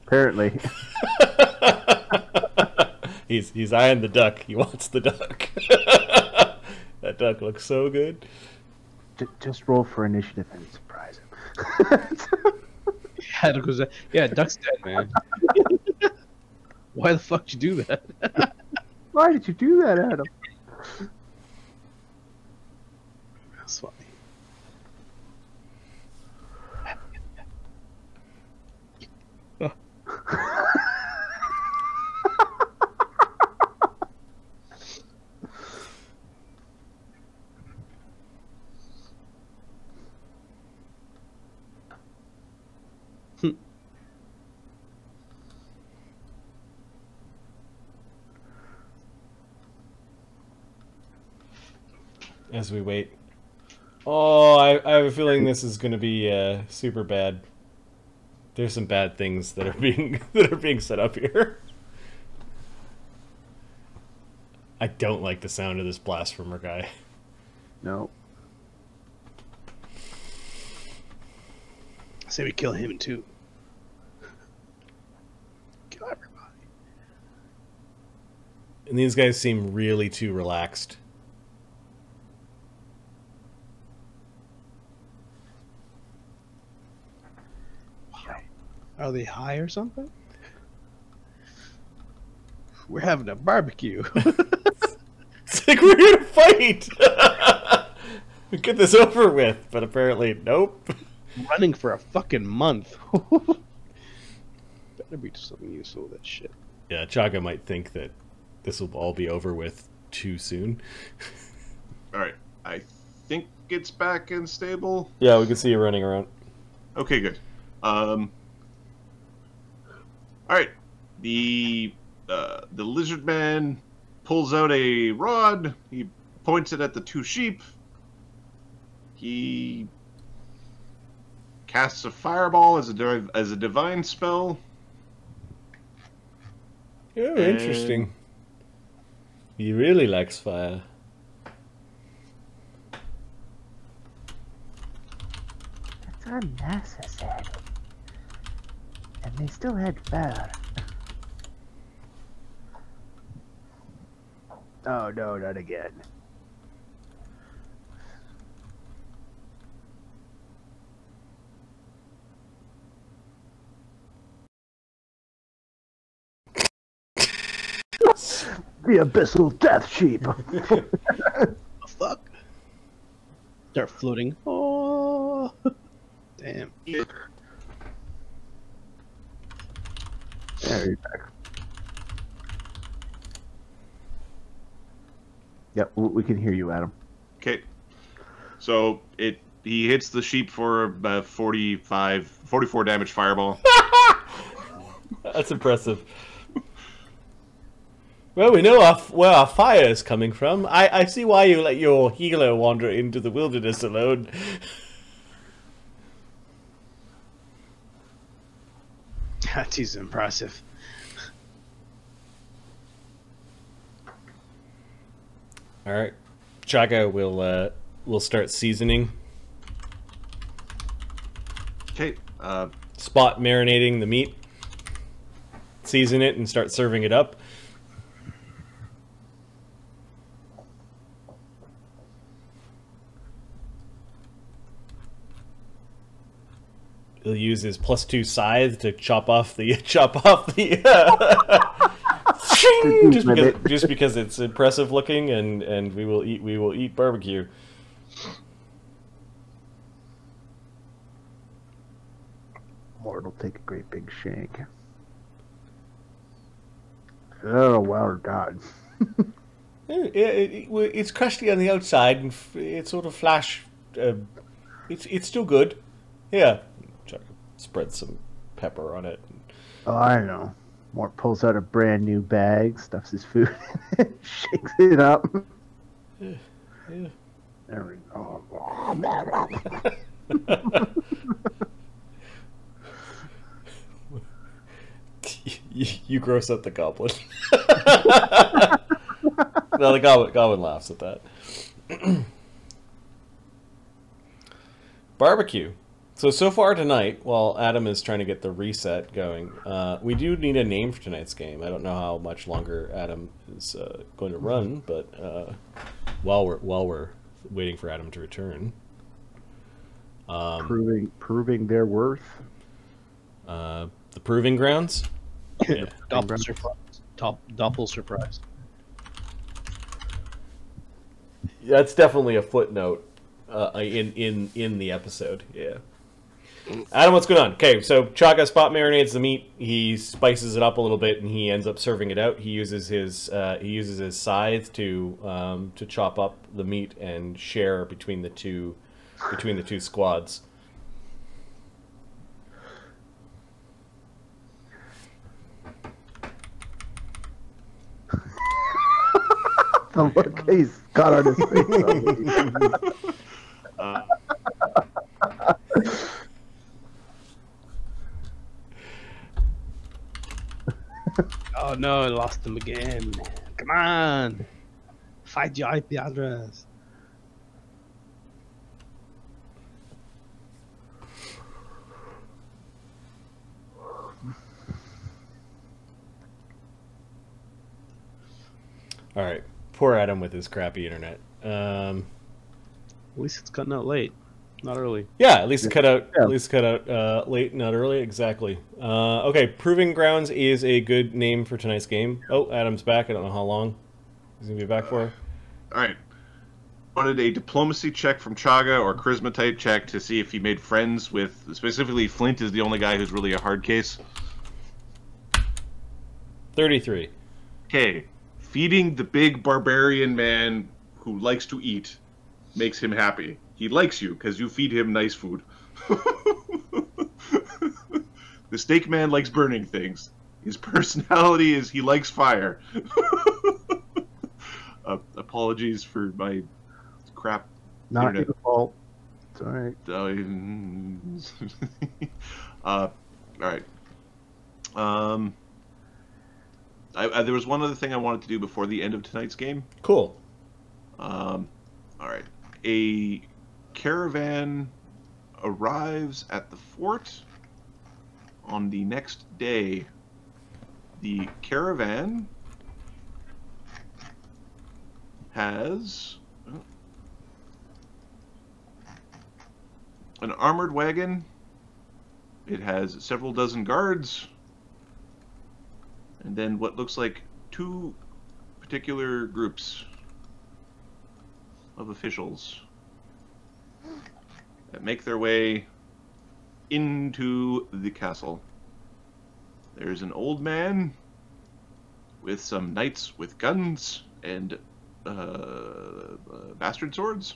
Apparently. He's eyeing the duck. He wants the duck. That duck looks so good. Just roll for initiative and surprise him. Yeah, duck's dead, man. Why the fuck did you do that? Why did you do that, Adam? That's funny. As we wait. Oh, I have a feeling this is going to be super bad. There's some bad things that are being set up here. I don't like the sound of this blasphemer guy. No. I say we kill him too. Kill everybody. And these guys seem really too relaxed. Are they high or something? We're having a barbecue. It's like we're here to fight. Get this over with, but apparently, nope. Running for a fucking month. Better be something useful with that shit. Yeah, Chagga might think that this will all be over with too soon. Alright, I think it's back and stable. Yeah, we can see you running around. Okay, good. Alright, the lizard man pulls out a rod, he points it at the two sheep, he casts a fireball as a divine spell. Oh, interesting. He really likes fire. That's unnecessary. And they still had fire. Oh no, not again. The abyssal death sheep. The fuck? Start floating. Oh, damn. There you're back. Yep, we can hear you, Adam. Okay. So he hits the sheep for about 44 damage fireball. That's impressive. Well, we know where our fire is coming from. I see why you let your healer wander into the wilderness alone. That is impressive. All right, Chagga will start seasoning. Okay. Spot marinating the meat. Season it and start serving it up. He'll use his +2 scythe to chop off the just because it's impressive looking, and we will eat barbecue. Mort will take a great big shank. Oh, well done. It's crusty on the outside, and it's sort of flash. It's still good. Yeah. Spread some pepper on it. Oh, I know. Mort pulls out a brand new bag, stuffs his food in it, shakes it up. Yeah. There we go. You gross out the goblin. No, the goblin laughs at that. Barbecue. So far tonight, while Adam is trying to get the reset going, we do need a name for tonight's game. I don't know how much longer Adam is going to run, but while we're waiting for Adam to return, proving their worth. The proving grounds. Yeah. Doppel surprise. Doppel surprise. That's definitely a footnote in the episode. Yeah. Adam, what's going on? Okay, so Chagga spot marinades the meat. He spices it up a little bit, and he ends up serving it out. He uses his scythe to chop up the meat and share between the two squads. The look he's got on his face. Oh no, I lost him again. Come on. Find your IP address. All right, poor Adam with his crappy internet. At least it's cutting out late, not early. Yeah, at least it cut out. Yeah. At least cut out late, not early. Exactly. Okay, Proving Grounds is a good name for tonight's game. Oh, Adam's back. I don't know how long he's gonna be back for. All right. Wanted a diplomacy check from Chagga or charisma type check to see if he made friends with. Specifically, Flint is the only guy who's really a hard case. 33. Okay. Feeding the big barbarian man who likes to eat makes him happy. He likes you because you feed him nice food. The steak man likes burning things. His personality is he likes fire. Apologies for my crap. Not your fault. It's alright. All right. There was one other thing I wanted to do before the end of tonight's game. Cool. All right. A caravan arrives at the fort on the next day. The caravan has an armored wagon. It has several dozen guards. And then what looks like 2 particular groups of officials that make their way into the castle. There's an old man with some knights with guns and bastard swords.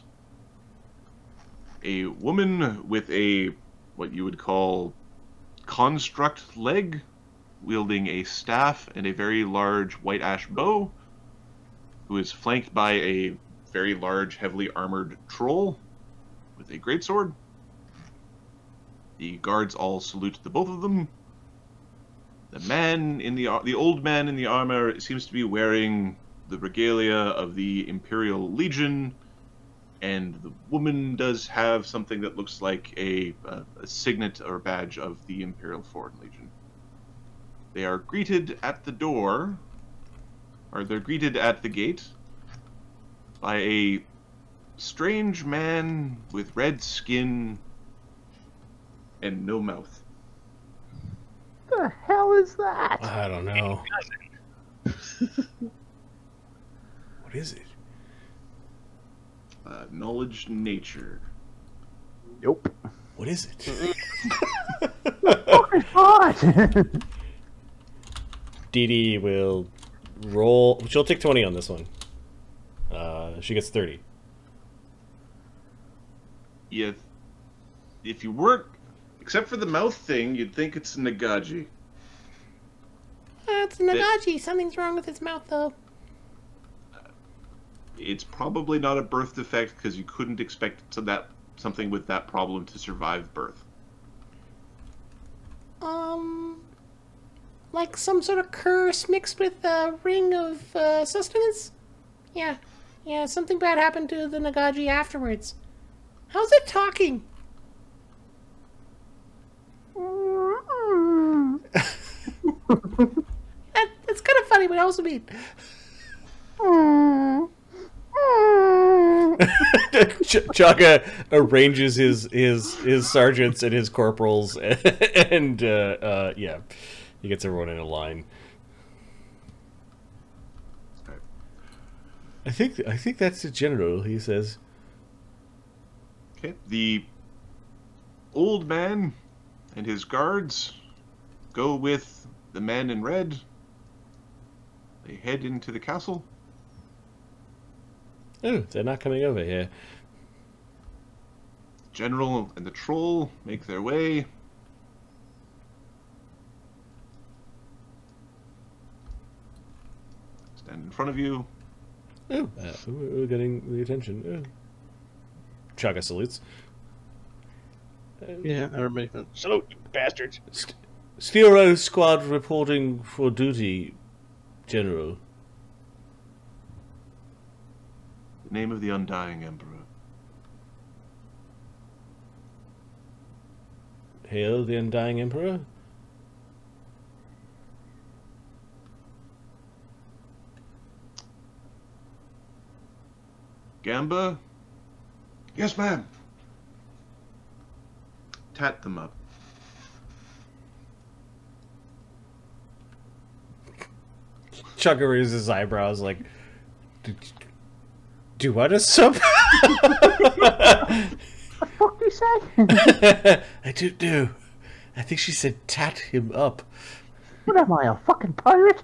A woman with a, what you would call, construct leg, wielding a staff and a very large white ash bow, who is flanked by a very large, heavily armored troll with a greatsword. The guards all salute the both of them. The old man in the armor seems to be wearing the regalia of the Imperial Legion, and the woman does have something that looks like a signet or badge of the Imperial Foreign Legion. They are greeted at the door, or they're greeted at the gate, by a strange man with red skin and no mouth. The hell is that? I don't know. What is it? Knowledge nature. Nope. What is it? Dee Dee will roll. She'll take 20 on this one. She gets 30. Yeah. If you weren't, except for the mouth thing, you'd think it's a Nagaji. It's Nagaji. Something's wrong with his mouth, though. It's probably not a birth defect because you couldn't expect something with that problem to survive birth. Like some sort of curse mixed with a ring of sustenance? Yeah. Yeah, something bad happened to the Nagaji afterwards. How's it talking? That's kind of funny, but also mean. Chagga arranges his sergeants and his corporals, and yeah, he gets everyone in a line. I think that's the general. He says. Okay, the old man and his guards go with the man in red. They head into the castle. Oh, they're not coming over here. General and the troll make their way. Stand in front of you. Oh, we're getting the attention. Oh. Chagga salutes. Yeah, everybody. Salute, you bastards. Steel Rose Squad reporting for duty, General. The name of the Undying Emperor. Hail the Undying Emperor. Gamba? Yes, ma'am. Tat them up. Chagga raises his eyebrows like, do what a sub? What the fuck did you say? I do. I think she said tat him up. What am I, a fucking pirate?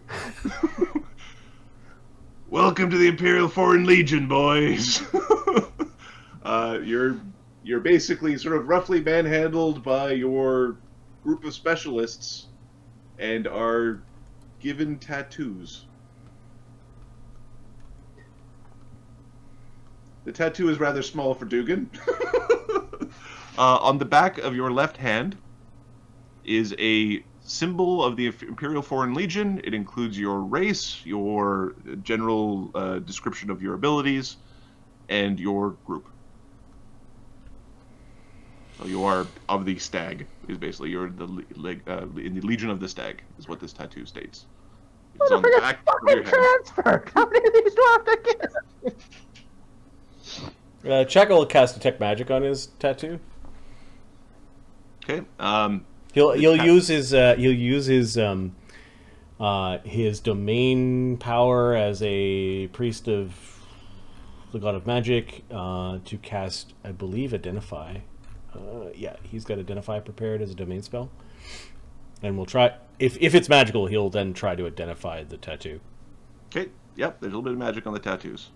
Welcome to the Imperial Foreign Legion, boys. You're basically sort of roughly manhandled by your group of specialists and are given tattoos. The tattoo is rather small for Duggan. On the back of your left hand is a symbol of the Imperial Foreign Legion. It includes your race, your general description of your abilities, and your group. So you are of the Stag. Is basically you're in the Legion of the Stag. Is what this tattoo states. It's on the back of your head. Transferred. How many of these do I have to get? Chagga will cast detect magic on his tattoo. Okay. He'll use his domain power as a priest of the god of magic to cast, I believe, identify. Yeah, he's got identify prepared as a domain spell, and we'll try. If it's magical, he'll then try to identify the tattoo. Okay. Yep. There's a little bit of magic on the tattoos.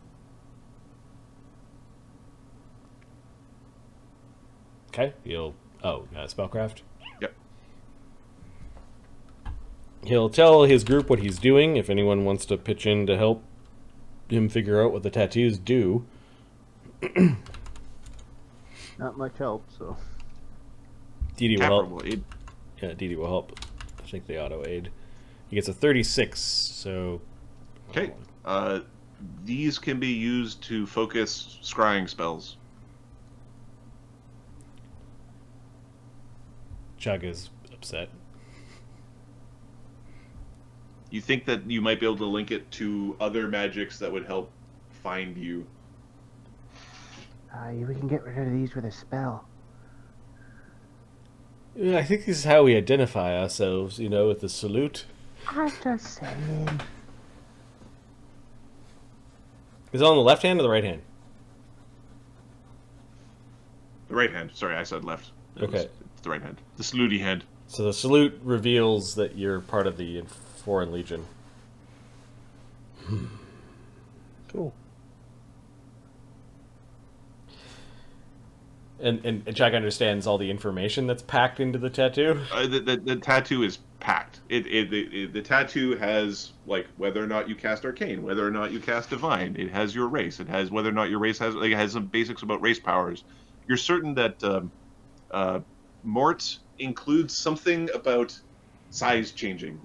Okay. Spellcraft. Yep. He'll tell his group what he's doing. If anyone wants to pitch in to help him figure out what the tattoos do. Not much help, so. Dee Dee will Capra help. will aid. Yeah, Dee Dee will help. I think they auto aid. He gets a 36, so. Okay. These can be used to focus scrying spells. Chagga's upset. You think that you might be able to link it to other magics that would help find you? We can get rid of these with a spell. Yeah, I think this is how we identify ourselves, with the salute. I'm just saying. Is it on the left hand or the right hand? The right hand. Sorry, I said left. Okay. It's the right hand. The salutey hand. So the salute reveals that you're part of the Foreign Legion. Cool. And Jack understands all the information that's packed into the tattoo. The tattoo is packed. The tattoo has whether or not you cast Arcane, whether or not you cast Divine. It has your race. It has whether or not your race has it has some basics about race powers. You're certain that Mort includes something about size changing,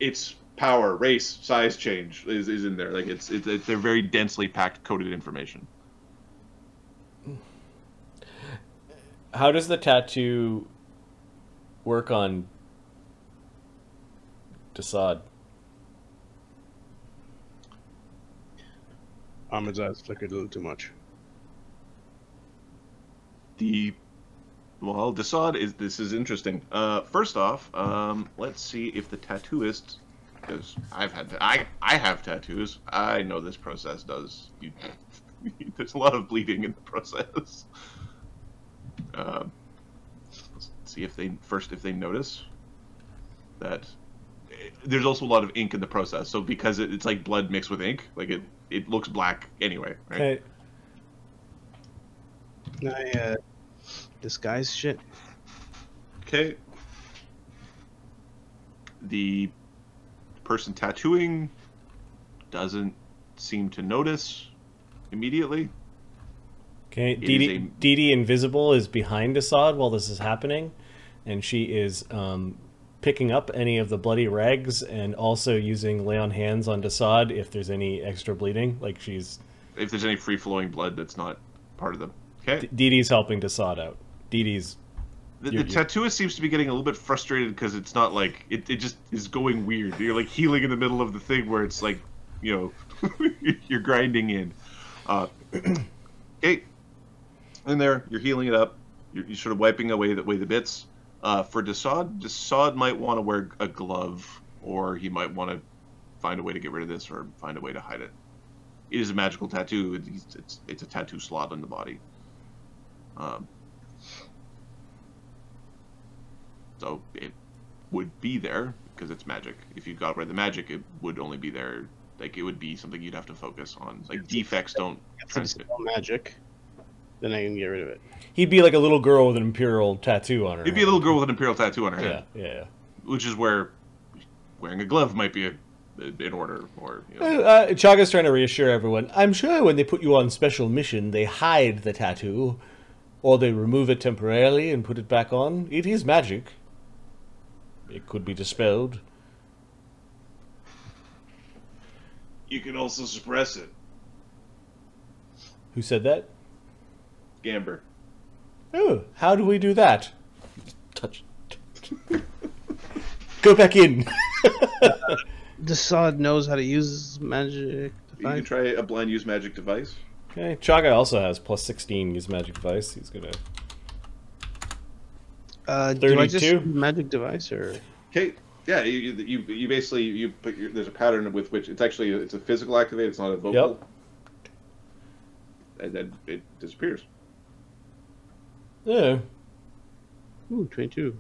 its power, race, size change is in there. They're very densely packed, coded information. How does the tattoo work on Dassod? Ahmed's eyes flickered a little too much. Dassod this is interesting. First off, let's see if the tattooist, because I have tattoos. I know this process does. There's a lot of bleeding in the process. Let's see if they notice that there's also a lot of ink in the process. So because it's like blood mixed with ink, it looks black anyway, right? Okay. Can I disguise shit? Okay. The person tattooing doesn't seem to notice immediately. Okay, Dee Dee Invisible is behind Dassod while this is happening, and she is picking up any of the bloody rags and also using lay on hands on Dassod if there's any extra bleeding. If there's any free flowing blood that's not part of them. Okay. Dee Dee's helping Dassod out. Dee Dee's. The tattooist seems to be getting a little bit frustrated because it's not it just is going weird. You're healing in the middle of the thing where it's you're grinding in. Okay. In there, you're healing it up. You're sort of wiping away the bits. For Dassod might want to wear a glove, or he might want to find a way to get rid of this, or find a way to hide it. It is a magical tattoo. It's a tattoo slot on the body. So it would be there. because it's magic. If you got rid of the magic, it would only be there. Like it would be something you'd have to focus on. Like defects don't transmit. Magic. Then I can get rid of it. He'd be like a little girl with an imperial tattoo on her. He'd be a little girl with an imperial tattoo on her head. Yeah. Which is where wearing a glove might be in order, or Chagga's trying to reassure everyone. I'm sure when they put you on special mission, they hide the tattoo, or they remove it temporarily and put it back on. It is magic. It could be dispelled. you can also suppress it. Who said that? Gamber. Oh, how do we do that? Touch. Go back in. Dassod knows how to use magic. You can try a blind use magic device. Okay, Chagga also has plus 16 use magic device. He's gonna. 32? Do I just use magic device or? Okay. Yeah, you basically put there's a pattern with which it's a physical activate. It's not a vocal. Yep. And then it disappears. Yeah. Ooh, 22.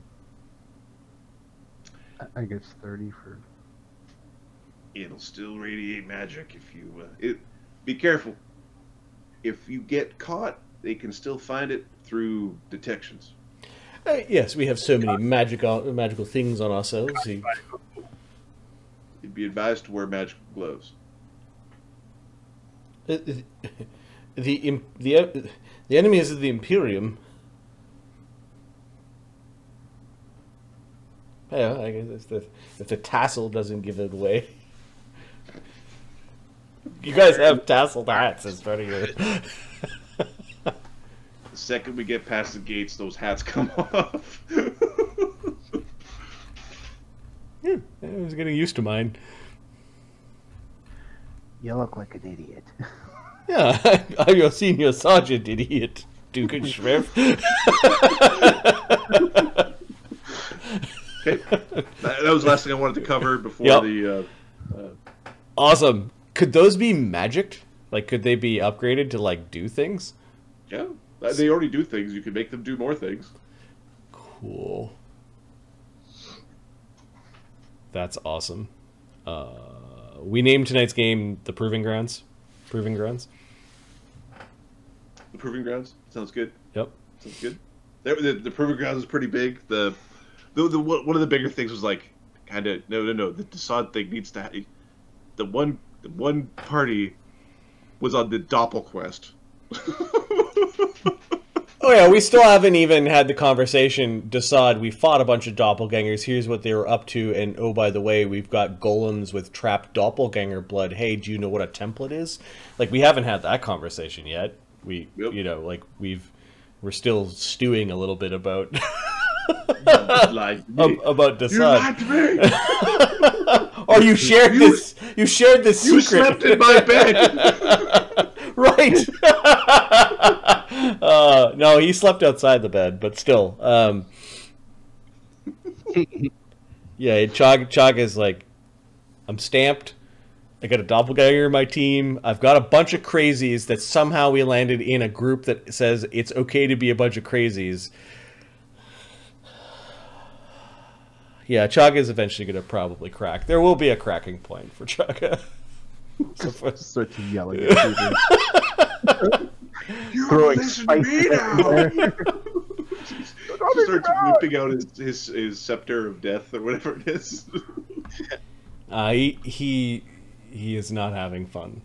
I guess 30 for. It'll still radiate magic if you. Be careful. If you get caught, they can still find it through detections. Yes, we have so many magical things on ourselves. You'd be advised to wear magical gloves. The enemy is the Imperium. Yeah, I guess if the tassel doesn't give it away. You guys have tasseled hats as part of your... The second we get past the gates, those hats come off. Yeah, I was getting used to mine. You look like an idiot. Yeah, I'm your senior sergeant, idiot. Dugganschmirph. Okay, that was the last thing I wanted to cover before the... Awesome. Could those be magicked? Like, could they be upgraded to, like, do things? Yeah, they already do things. You can make them do more things. Cool. That's awesome. We named tonight's game the Proving Grounds. Proving Grounds. The Proving Grounds? Sounds good. Yep. Sounds good. The Proving Grounds is pretty big. The one of the bigger things was like, kind of, no. The Dassod thing needs to... The one party was on the Doppel quest. Oh yeah, we still haven't even had the conversation. Dassod, we fought a bunch of doppelgangers. Here's what they were up to, and oh, by the way, we've got golems with trapped doppelganger blood. Hey, do you know what a template is? Like, we haven't had that conversation yet. We're still stewing a little bit about about Dassod. Or you shared this. You shared this secret. You slept in my bed. Right. No, he slept outside the bed, but still. Yeah, Chagga's like, I'm stamped. I got a doppelganger in my team. I've got a bunch of crazies that somehow we landed in a group that says it's okay to be a bunch of crazies. Yeah, Chagga's eventually going to probably crack. There will be a cracking point for Chagga. Start to yelling at people. Throwing spikes everywhere. Starts whipping out his scepter of death or whatever it is. He is not having fun.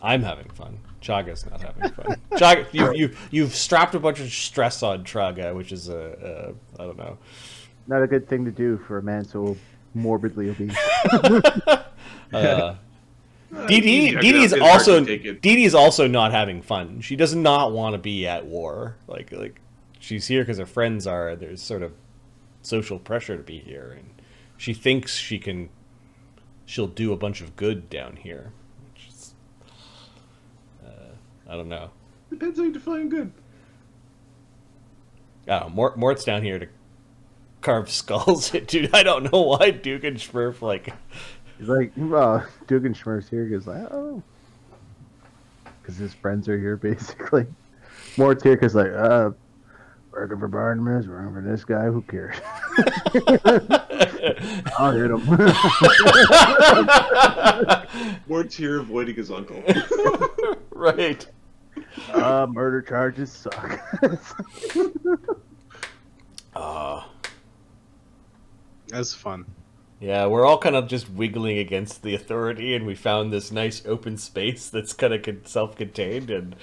I'm having fun. Chagga's not having fun. Chagga, you've strapped a bunch of stress on Chagga, which is I don't know. Not a good thing to do for a man so morbidly obese. Dee Dee's also not having fun. She does not want to be at war. Like she's here because her friends are. There's sort of social pressure to be here, and she thinks she'll do a bunch of good down here. Which is, I don't know. Depends how you define good. Oh, Mort's down here to carve skulls. Dude, I don't know why Dugganschmirph like. He's like, well, Dugganschmirph's here because because his friends are here basically. Mort's here because working for Barnabas, working for this guy. Who cares? I'll hit him. Mort's here avoiding his uncle. Right. Murder charges suck. That's fun. Yeah, we're all kind of just wiggling against the authority, and we found this nice open space that's kind of self-contained, and